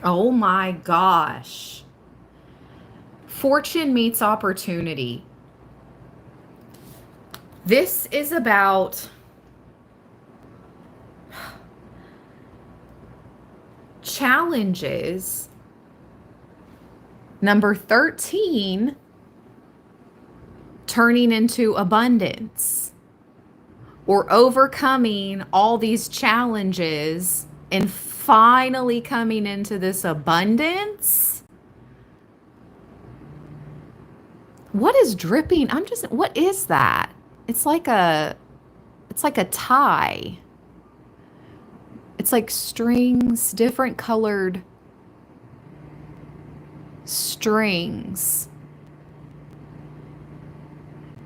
Oh my gosh. Fortune meets opportunity. This is about challenges. Number 13, turning into abundance, or overcoming all these challenges and finally coming into this abundance. What is dripping? What is that? It's like a tie. It's like strings, different colored strings.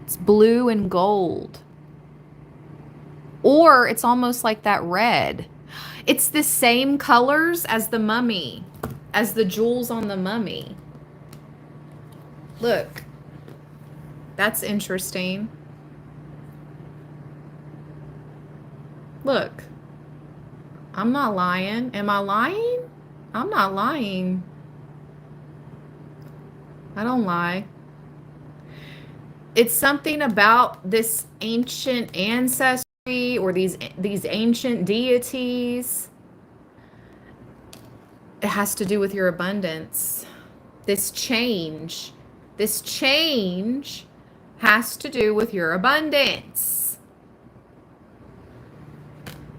It's blue and gold. Or it's almost like that red. It's the same colors as the mummy, as the jewels on the mummy. Look, that's interesting. Look, I'm not lying. Am I lying? I'm not lying. I don't lie. It's something about this ancient ancestry, or these ancient deities. It has to do with your abundance. This change has to do with your abundance.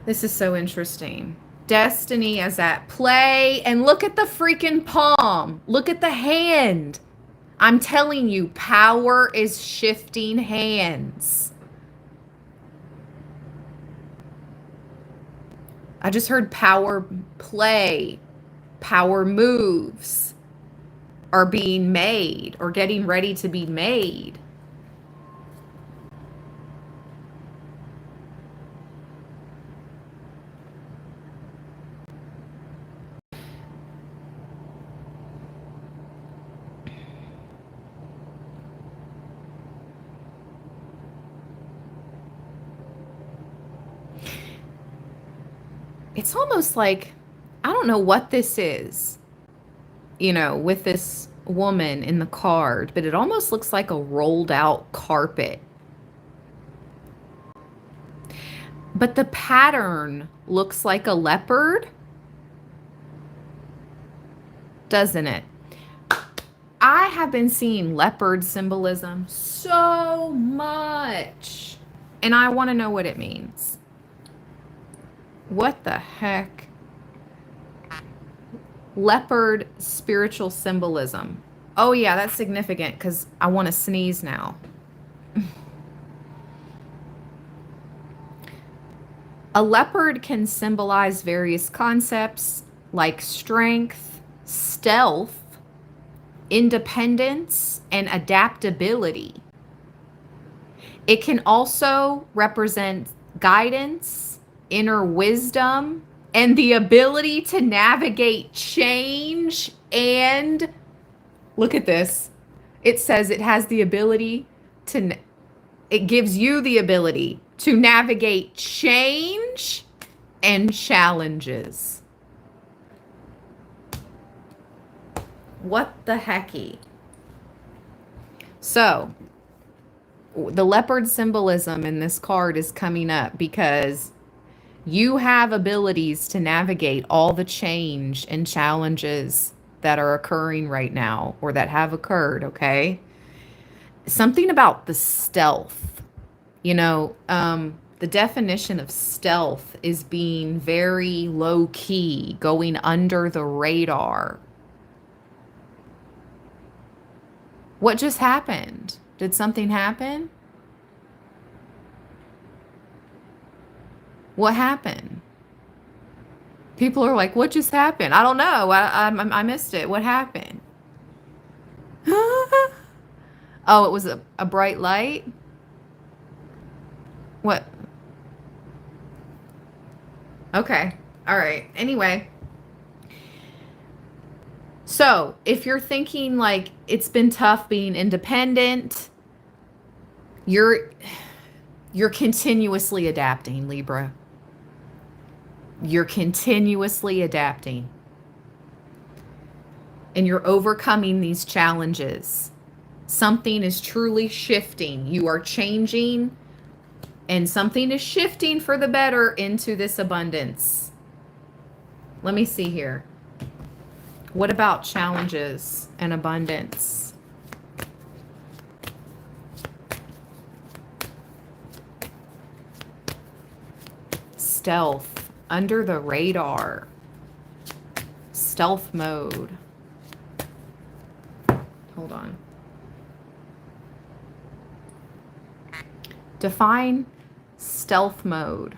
This is so interesting. Destiny is at play. And look at the freaking palm. Look at the hand. I'm telling you, power is shifting hands. I just heard power play, power moves are being made or getting ready to be made. It's almost like, I don't know what this is, with this woman in the card, but it almost looks like a rolled out carpet. But the pattern looks like a leopard, doesn't it? I have been seeing leopard symbolism so much, and I want to know what it means. What the heck? Leopard spiritual symbolism. Oh yeah, that's significant because I want to sneeze now. A leopard can symbolize various concepts like strength, stealth, independence, and adaptability. It can also represent guidance, inner wisdom, and the ability to navigate change. And look at this. It says it has the ability to, it gives you the ability to navigate change and challenges. What the hecky? So, the leopard symbolism in this card is coming up because you have abilities to navigate all the change and challenges that are occurring right now or that have occurred, okay? Something about the stealth. The definition of stealth is being very low key, going under the radar. What just happened? Did something happen? What happened? People are like, what just happened? I don't know. I missed it. What happened? Oh, it was a bright light? What? Okay. All right. Anyway. So, if you're thinking like it's been tough being independent, you're continuously adapting, Libra. You're continuously adapting. And you're overcoming these challenges. Something is truly shifting. You are changing, and something is shifting for the better into this abundance. Let me see here. What about challenges and abundance? Stealth, under the radar, stealth mode. Hold on. Define stealth mode.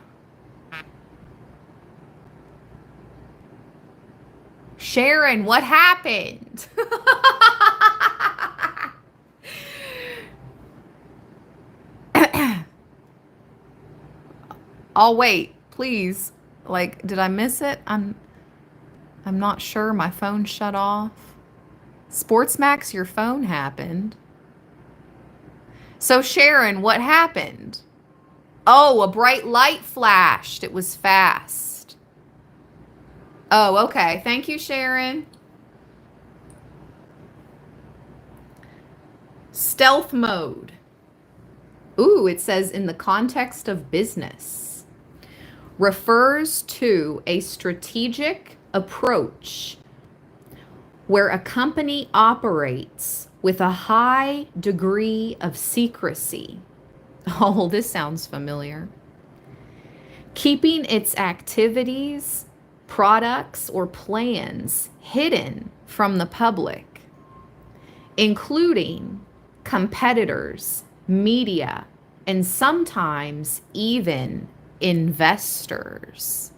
Sharon, what happened? I'll wait, please. Like, did I miss it? I'm not sure. My phone shut off. Sportsmax, your phone happened. So Sharon, what happened? Oh, a bright light flashed. It was fast. Oh, okay. Thank you, Sharon. Stealth mode. Ooh, it says in the context of business. Refers to a strategic approach where a company operates with a high degree of secrecy. Oh, this sounds familiar. keeping its activities, products, or plans hidden from the public, including competitors, media, and sometimes even investors.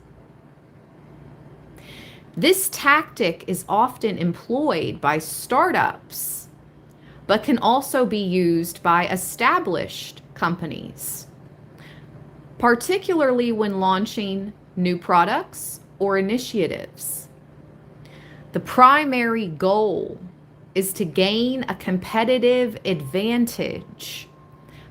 This tactic is often employed by startups, but can also be used by established companies, particularly when launching new products or initiatives. The primary goal is to gain a competitive advantage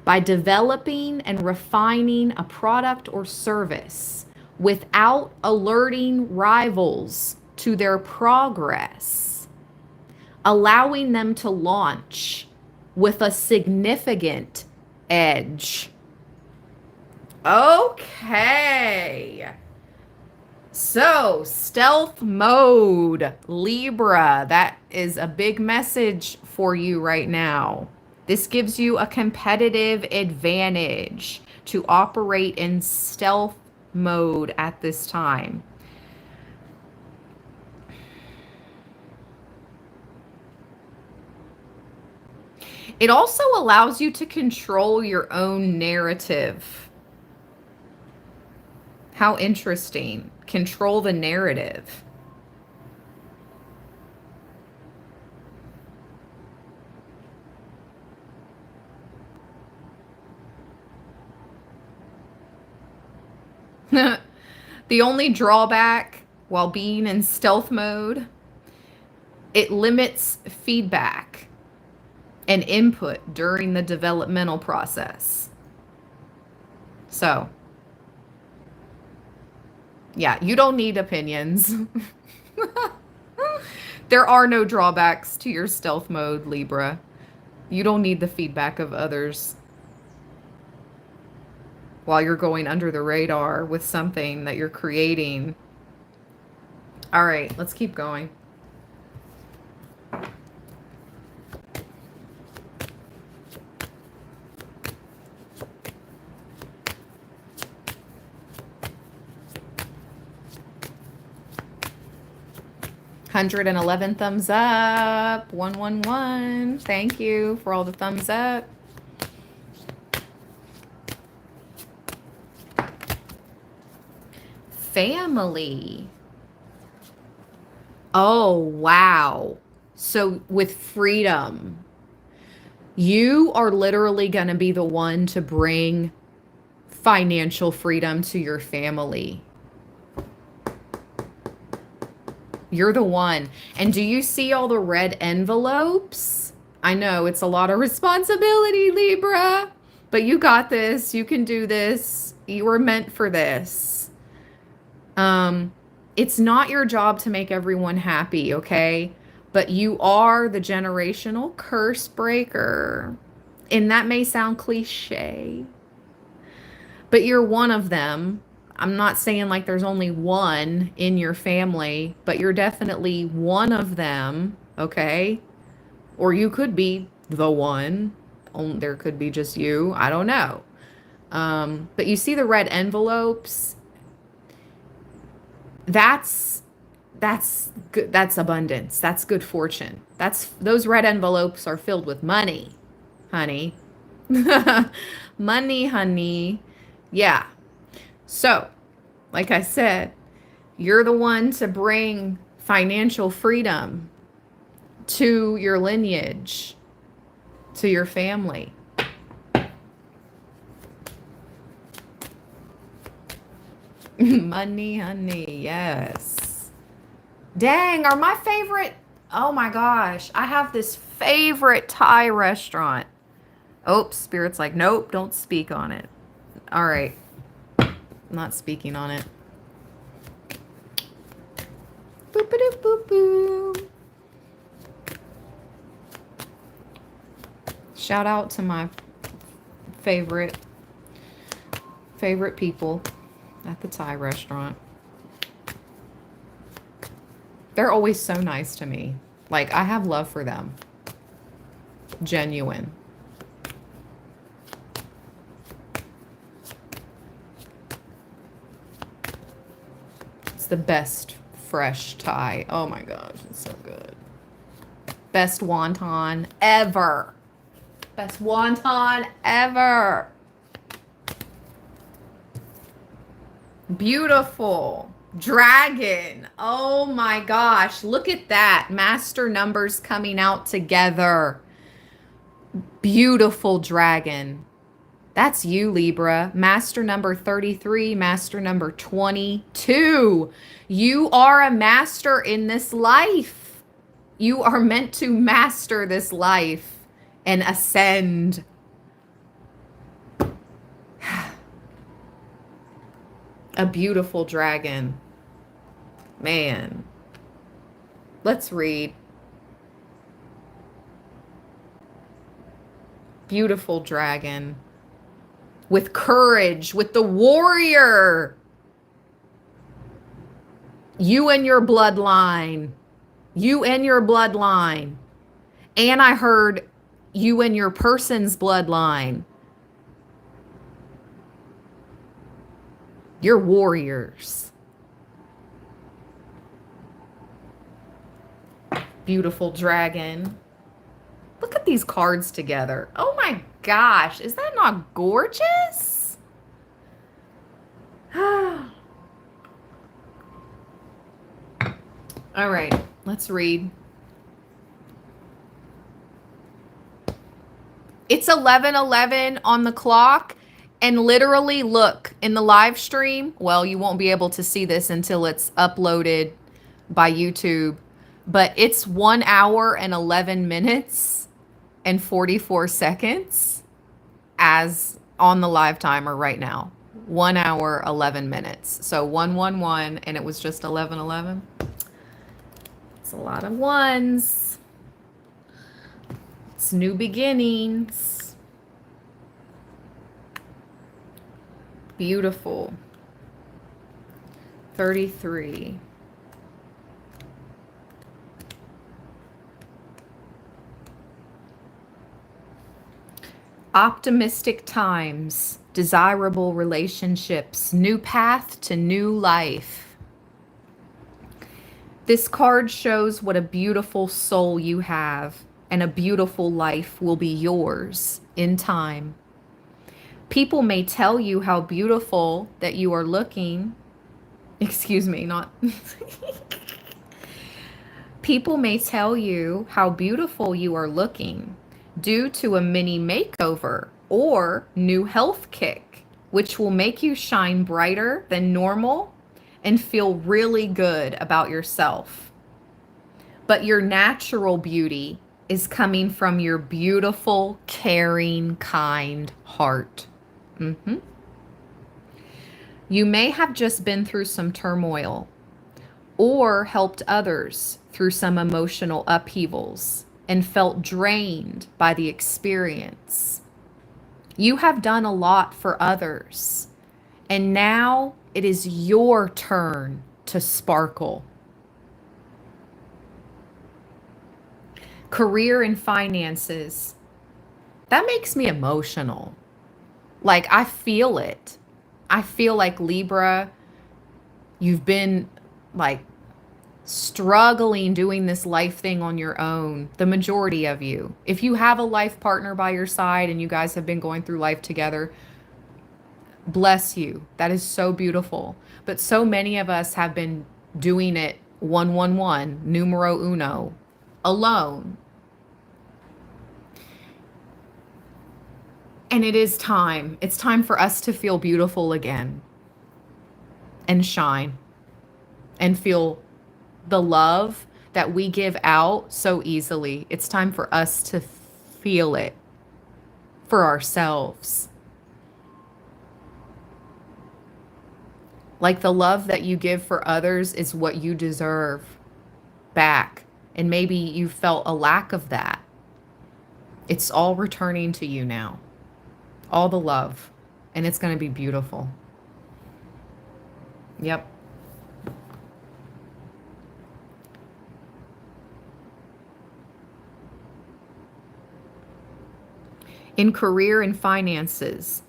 by developing and refining a product or service without alerting rivals to their progress, allowing them to launch with a significant edge. Okay. So, stealth mode, Libra, that is a big message for you right now. This gives you a competitive advantage to operate in stealth mode at this time. It also allows you to control your own narrative. How interesting. Control the narrative. The only drawback while being in stealth mode, it limits feedback and input during the developmental process. So, yeah, you don't need opinions. There are no drawbacks to your stealth mode, Libra. You don't need the feedback of others while you're going under the radar with something that you're creating. All right, let's keep going. $111 thumbs up. 111. Thank you for all the thumbs up. Family. Oh, wow. So with freedom, you are literally going to be the one to bring financial freedom to your family. You're the one. And do you see all the red envelopes? I know it's a lot of responsibility, Libra, but you got this. You can do this. You were meant for this. It's not your job to make everyone happy, okay? But you are the generational curse breaker. And that may sound cliche, but you're one of them. I'm not saying like there's only one in your family, but you're definitely one of them, okay? Or you could be the one. There could be just you. I don't know. But you see the red envelopes? That's good. That's abundance. That's good fortune. Those red envelopes are filled with money, honey. Money, honey. Yeah. So, like I said, you're the one to bring financial freedom to your lineage, to your family. Money, honey, yes. Dang, are my favorite... Oh my gosh, I have this favorite Thai restaurant. Oh, Spirit's like, nope, don't speak on it. All right. I'm not speaking on it. Boop-a-doop-boop-boop. Shout out to my favorite people at the Thai restaurant. They're always so nice to me. Like, I have love for them. Genuine. It's the best fresh Thai. Oh my gosh, it's so good. Best wonton ever. Best wonton ever. Beautiful. Dragon. Oh my gosh. Look at that. Master numbers coming out together. Beautiful dragon. That's you, Libra. Master number 33, master number 22. You are a master in this life. You are meant to master this life and ascend. A beautiful dragon. Man. Let's read. Beautiful dragon. With courage, with the warrior. You and your bloodline. You and your bloodline. And I heard you and your person's bloodline. You're warriors. Beautiful dragon. Look at these cards together. Oh my gosh. Is that not gorgeous? All right. Let's read. It's 11:11 on the clock. And literally, look, in the live stream, well, you won't be able to see this until it's uploaded by YouTube, but it's 1 hour and 11 minutes and 44 seconds as on the live timer right now. 1 hour, 11 minutes. So 111, and it was just 11:11. It's a lot of ones. It's new beginnings. Beautiful. 33. Optimistic times, desirable relationships, new path to new life. This card shows what a beautiful soul you have, and a beautiful life will be yours in time. People may tell you how beautiful that you are looking. Excuse me, not. People may tell you how beautiful you are looking due to a mini makeover or new health kick, which will make you shine brighter than normal and feel really good about yourself. But your natural beauty is coming from your beautiful, caring, kind heart. You may have just been through some turmoil or helped others through some emotional upheavals and felt drained by the experience. You have done a lot for others, and now it is your turn to sparkle. Career and finances. That makes me emotional. Like, I feel it. I feel like, Libra, you've been like struggling doing this life thing on your own. The majority of you. If you have a life partner by your side and you guys have been going through life together, bless you. That is so beautiful. But so many of us have been doing it 111, numero uno, alone. And it is time. It's time for us to feel beautiful again and shine and feel the love that we give out so easily. It's time for us to feel it for ourselves. Like, the love that you give for others is what you deserve back. And maybe you felt a lack of that. It's all returning to you now. All the love. And it's going to be beautiful. Yep. In career and finances,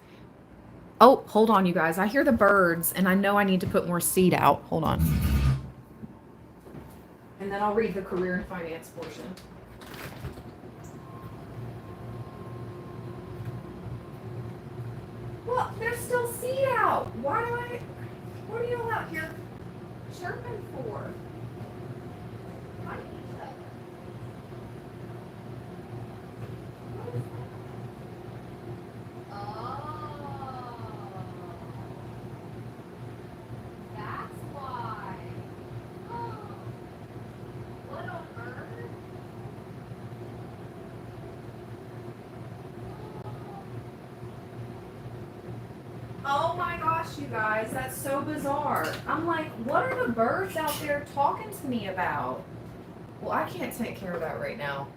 Oh, hold on, you guys. I hear the birds, and I know I need to put more seed out. Hold on. And then I'll read the career and finance portion. Well, there's still seed out. What are you all out here chirping for? I need that. What is that? Oh. That's why. What on earth? Oh my gosh, you guys, that's so bizarre. I'm like, what are the birds out there talking to me about? Well, I can't take care of that right now.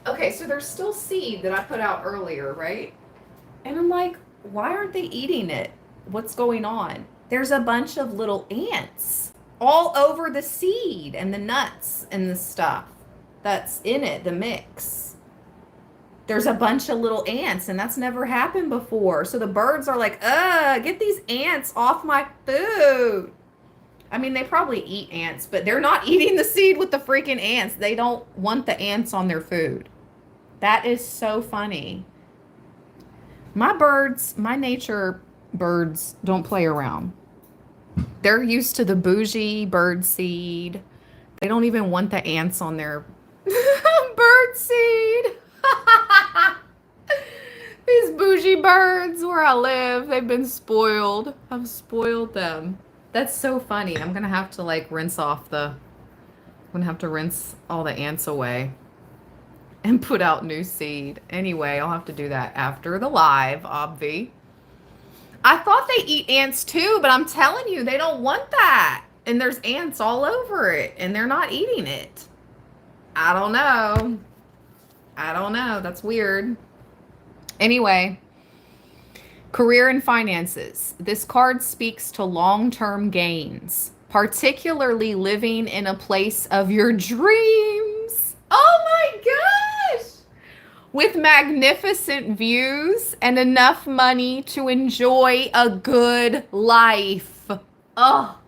Okay, so there's still seed that I put out earlier, right? And I'm like, why aren't they eating it? What's going on? There's a bunch of little ants all over the seed and the nuts and the stuff that's in it, the mix. There's a bunch of little ants, and that's never happened before. So the birds are like, get these ants off my food. I mean, they probably eat ants, but they're not eating the seed with the freaking ants. They don't want the ants on their food. That is so funny. My birds, my nature birds don't play around. They're used to the bougie bird seed. They don't even want the ants on their bird seed. These bougie birds where I live, they've been spoiled. I've spoiled them. That's so funny. I'm going to have to like rinse all the ants away and put out new seed. Anyway, I'll have to do that after the live, obvi. I thought they eat ants too, but I'm telling you, they don't want that. And there's ants all over it, and they're not eating it. I don't know. That's weird. Anyway, career and finances. This card speaks to long-term gains, particularly living in a place of your dreams. Oh my gosh! With magnificent views and enough money to enjoy a good life. Oh,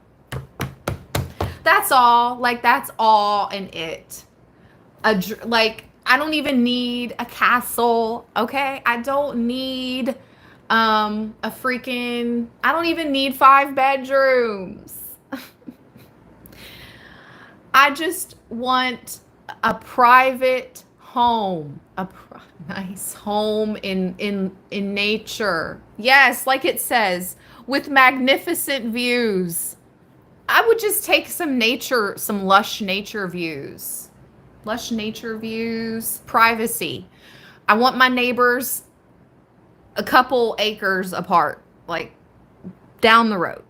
that's all. Like, that's all in it. I don't even need a castle, okay? I don't need I don't even need 5 bedrooms. I just want a private home, nice home in nature. Yes, like it says, with magnificent views. I would just take some lush nature views. Privacy. I want my neighbors a couple acres apart, like down the road.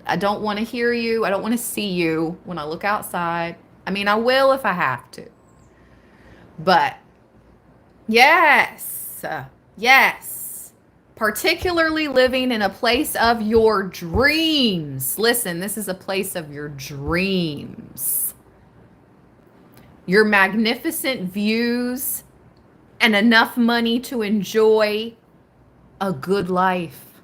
I don't want to hear you. I don't want to see you when I look outside. I mean, I will if I have to. But yes. Particularly living in a place of your dreams. Listen, this is a place of your dreams. Your magnificent views and enough money to enjoy a good life.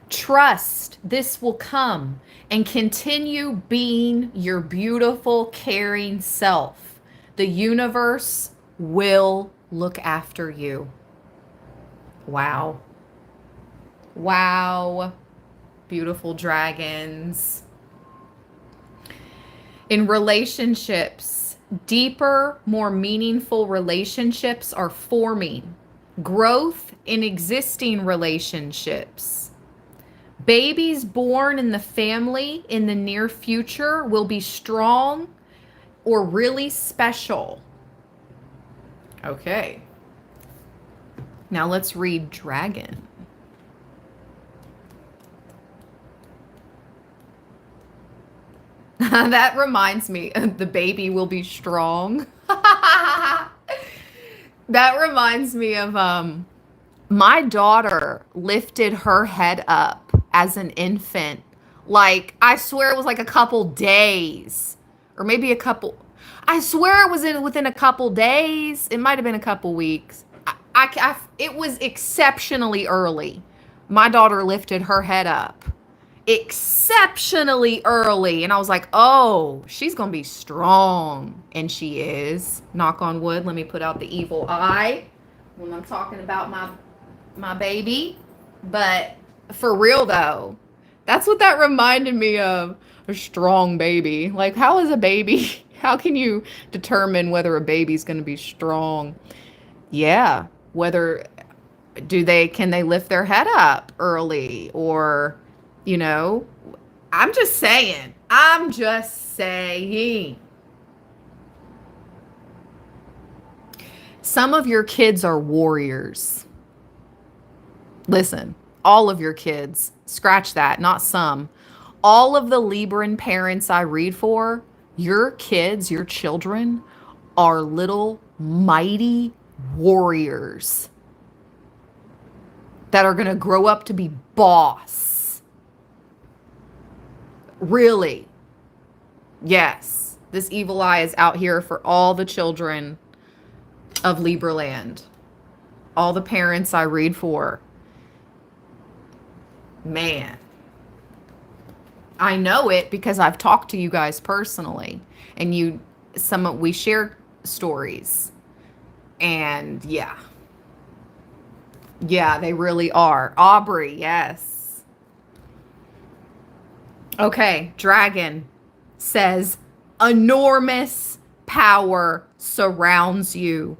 Trust this will come and continue being your beautiful, caring self. The universe will look after you. Wow. Beautiful dragons. In relationships, deeper, more meaningful relationships are forming. Growth in existing relationships. Babies born in the family in the near future will be strong or really special. Okay. Now let's read dragon. That reminds me, the baby will be strong. That reminds me of my daughter lifted her head up as an infant. Like, I swear it was like a couple days or maybe I swear it was within a couple days. It might have been a couple weeks. It was exceptionally early. My daughter lifted her head up exceptionally early, and I was like, oh, she's gonna be strong. And she is. Knock on wood. Let me put out the evil eye when I'm talking about my baby. But for real though, that's what that reminded me of. A strong baby. Like, how is a baby, how can you determine whether a baby's gonna be strong? Yeah, whether can they lift their head up early, or you know, I'm just saying. Some of your kids are warriors. Listen, all of your kids, scratch that, not some. All of the Libran parents I read for, your kids, your children are little mighty warriors that are going to grow up to be boss. Really. Yes. This evil eye is out here for all the children of Libra land. All the parents I read for. Man. I know it because I've talked to you guys personally, and we share stories. And yeah, they really are. Aubrey, yes. Okay, Dragon says, enormous power surrounds you.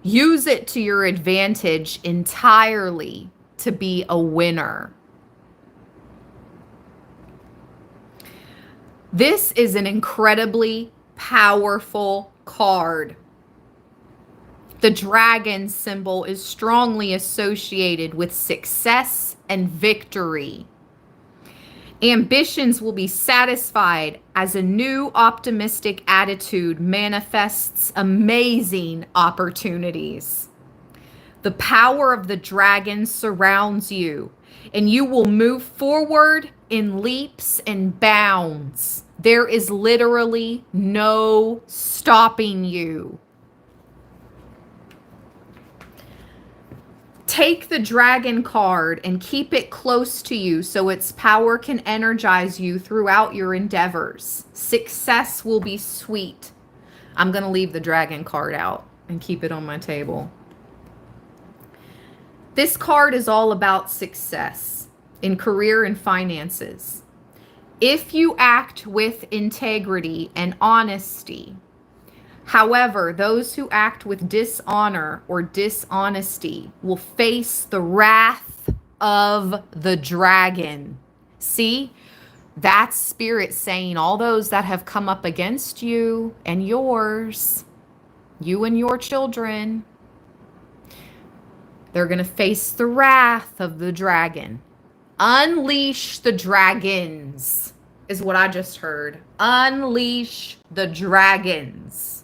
Use it to your advantage entirely to be a winner. This is an incredibly powerful card. The dragon symbol is strongly associated with success and victory. Ambitions will be satisfied as a new optimistic attitude manifests amazing opportunities. The power of the dragon surrounds you, and you will move forward in leaps and bounds. There is literally no stopping you. Take the dragon card and keep it close to you so its power can energize you throughout your endeavors. Success will be sweet. I'm going to leave the dragon card out and keep it on my table. This card is all about success in career and finances. If you act with integrity and honesty. However, those who act with dishonor or dishonesty will face the wrath of the dragon. See, that's spirit saying all those that have come up against you and yours, you and your children, they're going to face the wrath of the dragon. Unleash the dragons is what I just heard. Unleash the dragons.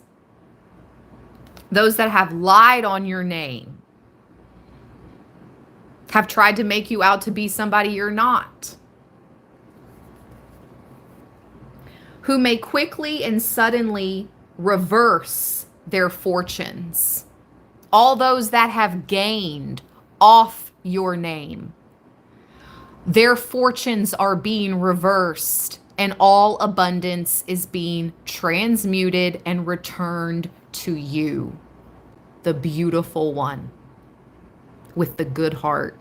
Those that have lied on your name, have tried to make you out to be somebody you're not, who may quickly and suddenly reverse their fortunes. All those that have gained off your name, their fortunes are being reversed, and all abundance is being transmuted and returned to you, the beautiful one with the good heart.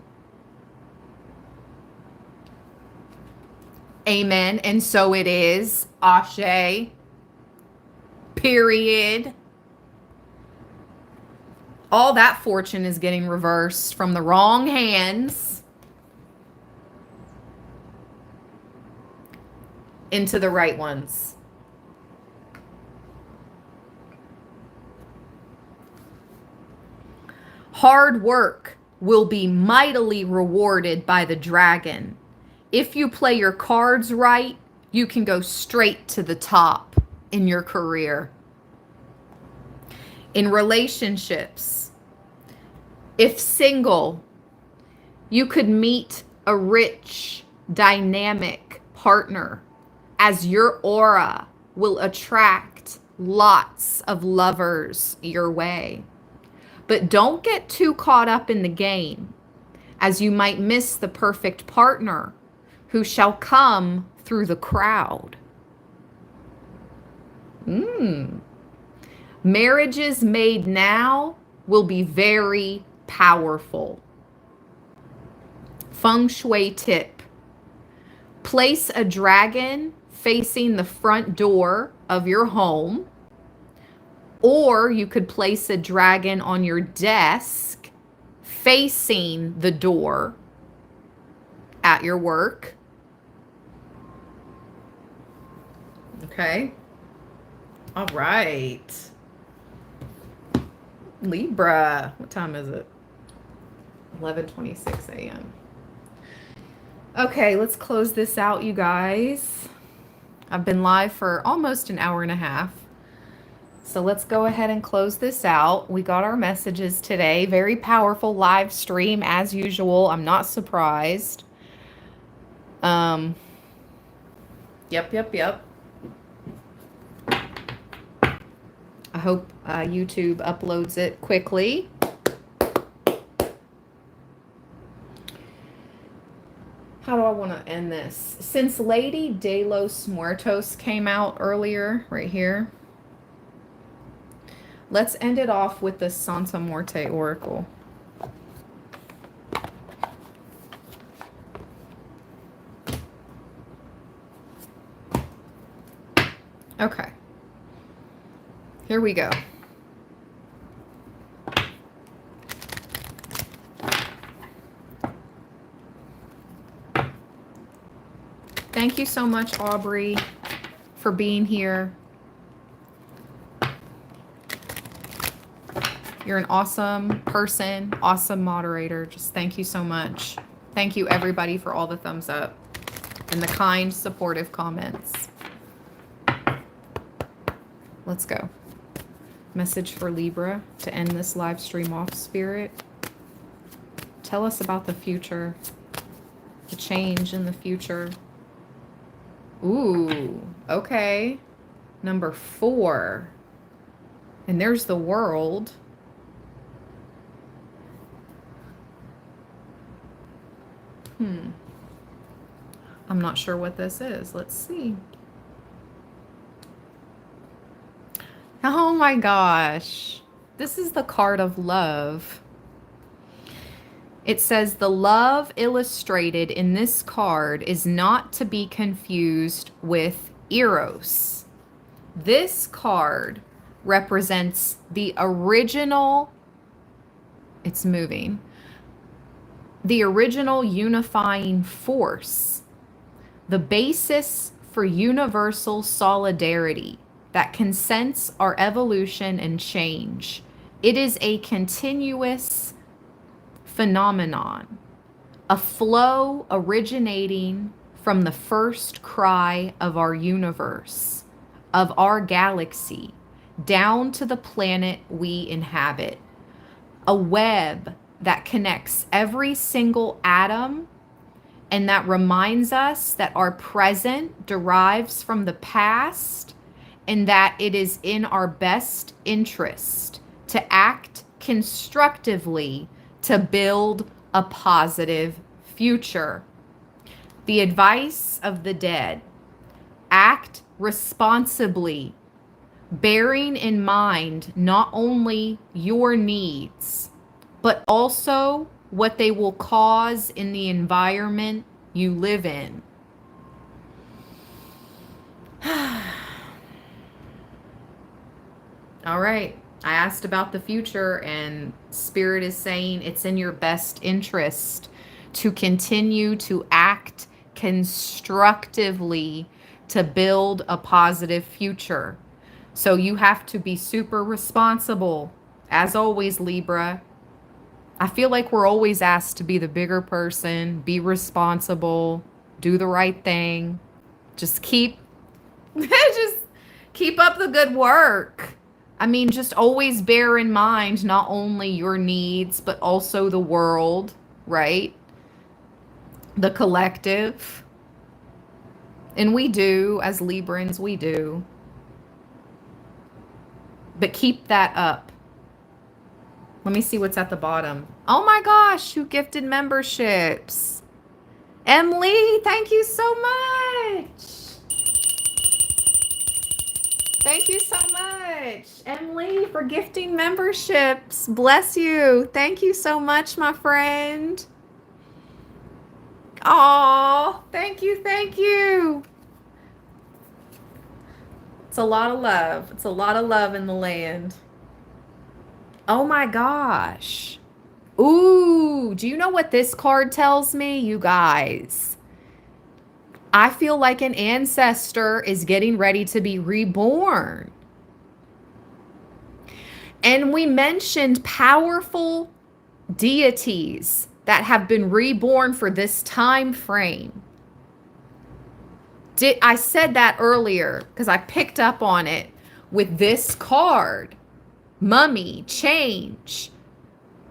Amen. And so it is. Ashe. Period. All that fortune is getting reversed from the wrong hands into the right ones. Hard work will be mightily rewarded by the dragon. If you play your cards right, you can go straight to the top in your career. In relationships, if single, you could meet a rich, dynamic partner, as your aura will attract lots of lovers your way. But don't get too caught up in the game, as you might miss the perfect partner who shall come through the crowd. Marriages made now will be very powerful. Feng Shui tip: place a dragon facing the front door of your home, or you could place a dragon on your desk facing the door at your work. Okay. All right. Libra. What time is it? 11:26 a.m. Okay, let's close this out, you guys. I've been live for almost an hour and a half. So let's go ahead and close this out. We got our messages today. Very powerful live stream as usual. I'm not surprised. Yep. I hope YouTube uploads it quickly. How do I want to end this? Since Lady de los Muertos came out earlier, right here, let's end it off with the Santa Muerte Oracle. Okay. Here we go. Thank you so much, Aubrey, for being here. You're an awesome person, awesome moderator. Just thank you so much. Thank you, everybody, for all the thumbs up and the kind, supportive comments. Let's go. Message for Libra to end this live stream off, Spirit. Tell us about the future, the change in the future. Ooh, okay. Number 4. And there's the World. I'm not sure what this is. Let's see. Oh my gosh. This is the card of love. It says the love illustrated in this card is not to be confused with Eros. This card represents the original, it's moving, the original unifying force, the basis for universal solidarity that can sense our evolution and change. It is a continuous phenomenon, a flow originating from the first cry of our universe, of our galaxy, down to the planet we inhabit. A web that connects every single atom and that reminds us that our present derives from the past and that it is in our best interest to act constructively to build a positive future. The advice of the dead: act responsibly, bearing in mind not only your needs, but also what they will cause in the environment you live in. All right. I asked about the future, and Spirit is saying it's in your best interest to continue to act constructively to build a positive future. So you have to be super responsible. As always, Libra, I feel like we're always asked to be the bigger person, be responsible, do the right thing. Just keep up the good work. I mean, just always bear in mind not only your needs, but also the world, right? The collective. And we do, as Librans, we do. But keep that up. Let me see what's at the bottom. Oh my gosh, who gifted memberships? Emily, thank you so much. Thank you so much, Emily, for gifting memberships. Bless you. Thank you so much, my friend. Oh, thank you, thank you. It's a lot of love. It's a lot of love in the land. Oh my gosh. Ooh, do you know what this card tells me, you guys? I feel like an ancestor is getting ready to be reborn. And we mentioned powerful deities that have been reborn for this time frame. I said that earlier because I picked up on it with this card, mummy, change.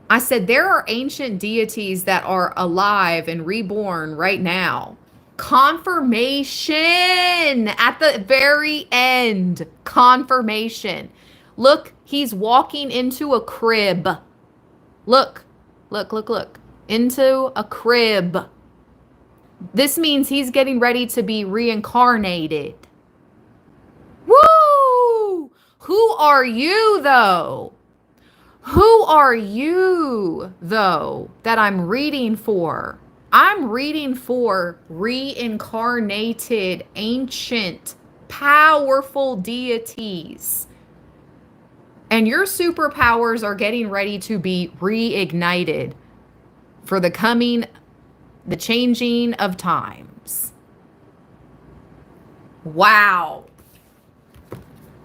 I said there are ancient deities that are alive and reborn right now. Confirmation at the very end. Confirmation. Look, he's walking into a crib. Look, look, look, look. Into a crib. This means he's getting ready to be reincarnated. Woo! Who are you, though? Who are you, though, that I'm reading for? I'm reading for reincarnated, ancient, powerful deities. And your superpowers are getting ready to be reignited for the changing of times. Wow.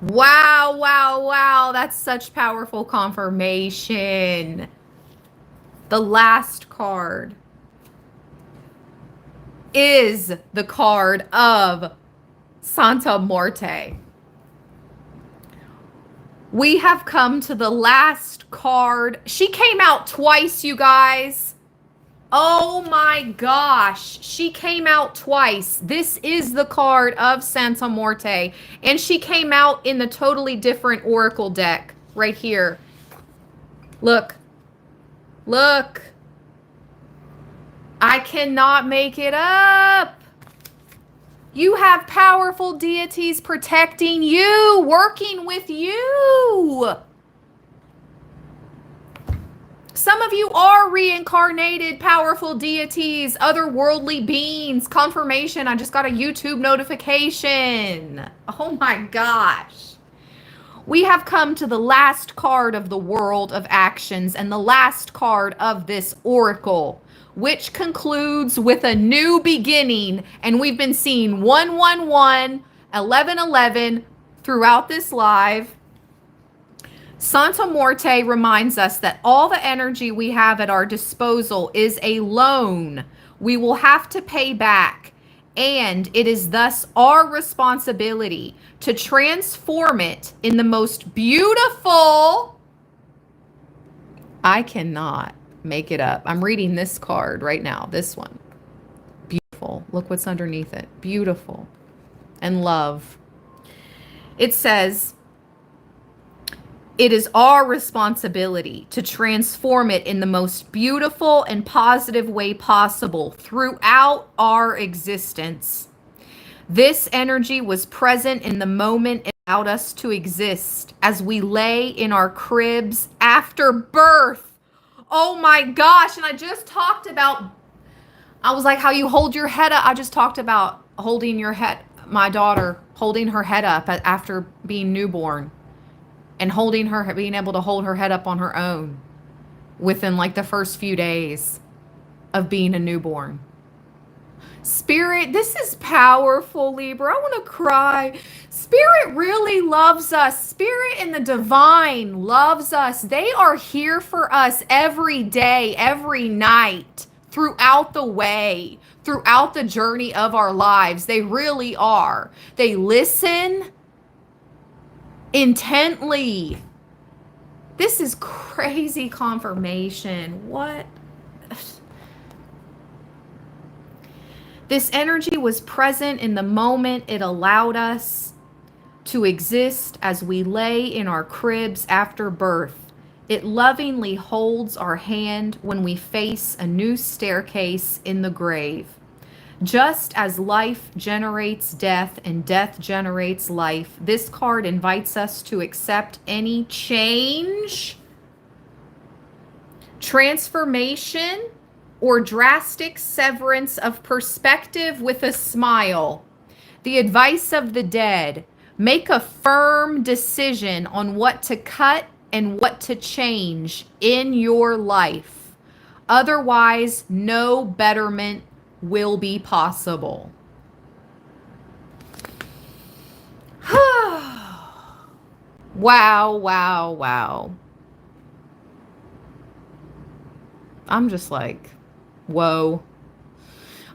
Wow, wow, wow. That's such powerful confirmation. The last card is the card of Santa Muerte. We have come to the last card. She came out twice, you guys. Oh my gosh. She came out twice. This is the card of Santa Muerte. And she came out in the totally different oracle deck right here. Look. Look. I cannot make it up. You have powerful deities protecting you, working with you. Some of you are reincarnated, powerful deities, otherworldly beings. Confirmation. I just got a YouTube notification. Oh my gosh. We have come to the last card of the world of actions and the last card of this oracle, which concludes with a new beginning. And we've been seeing 111, 1111 throughout this live. Santa Muerte reminds us that all the energy we have at our disposal is a loan we will have to pay back, and it is thus our responsibility to transform it in the most beautiful. I cannot make it up. I'm reading this card right now, this one. Beautiful. Look what's underneath it. Beautiful. And love. It says, it is our responsibility to transform it in the most beautiful and positive way possible throughout our existence. This energy was present in the moment it allowed us to exist as we lay in our cribs after birth. Oh my gosh. And I just talked about, I was like, how you hold your head up. I just talked about holding your head, my daughter, holding her head up after being newborn. And holding her, being able to hold her head up on her own within like the first few days of being a newborn. Spirit, this is powerful, Libra. I want to cry. Spirit really loves us. Spirit and the divine loves us. They are here for us every day, every night, throughout the way, throughout the journey of our lives. They really are. They listen intently. This is crazy confirmation. What? This energy was present in the moment it allowed us to exist as we lay in our cribs after birth. It lovingly holds our hand when we face a new staircase in the grave. Just as life generates death and death generates life, this card invites us to accept any change, transformation, or drastic severance of perspective with a smile. The advice of the dead: make a firm decision on what to cut and what to change in your life. Otherwise, no betterment will be possible. Wow, wow, wow. I'm just like, whoa.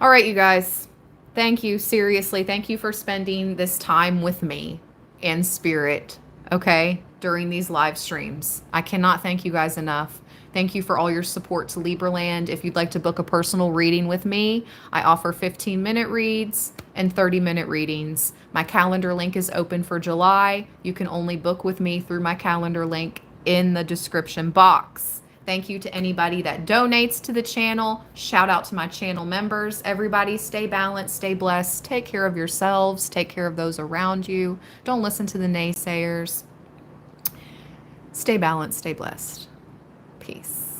All right, you guys. Thank you. Seriously, thank you for spending this time with me and spirit, okay, during these live streams. I cannot thank you guys enough. Thank you for all your support to Libraland. If you'd like to book a personal reading with me, I offer 15-minute reads and 30-minute readings. My calendar link is open for July. You can only book with me through my calendar link in the description box. Thank you to anybody that donates to the channel. Shout out to my channel members. Everybody stay balanced, stay blessed. Take care of yourselves. Take care of those around you. Don't listen to the naysayers. Stay balanced, stay blessed. Peace.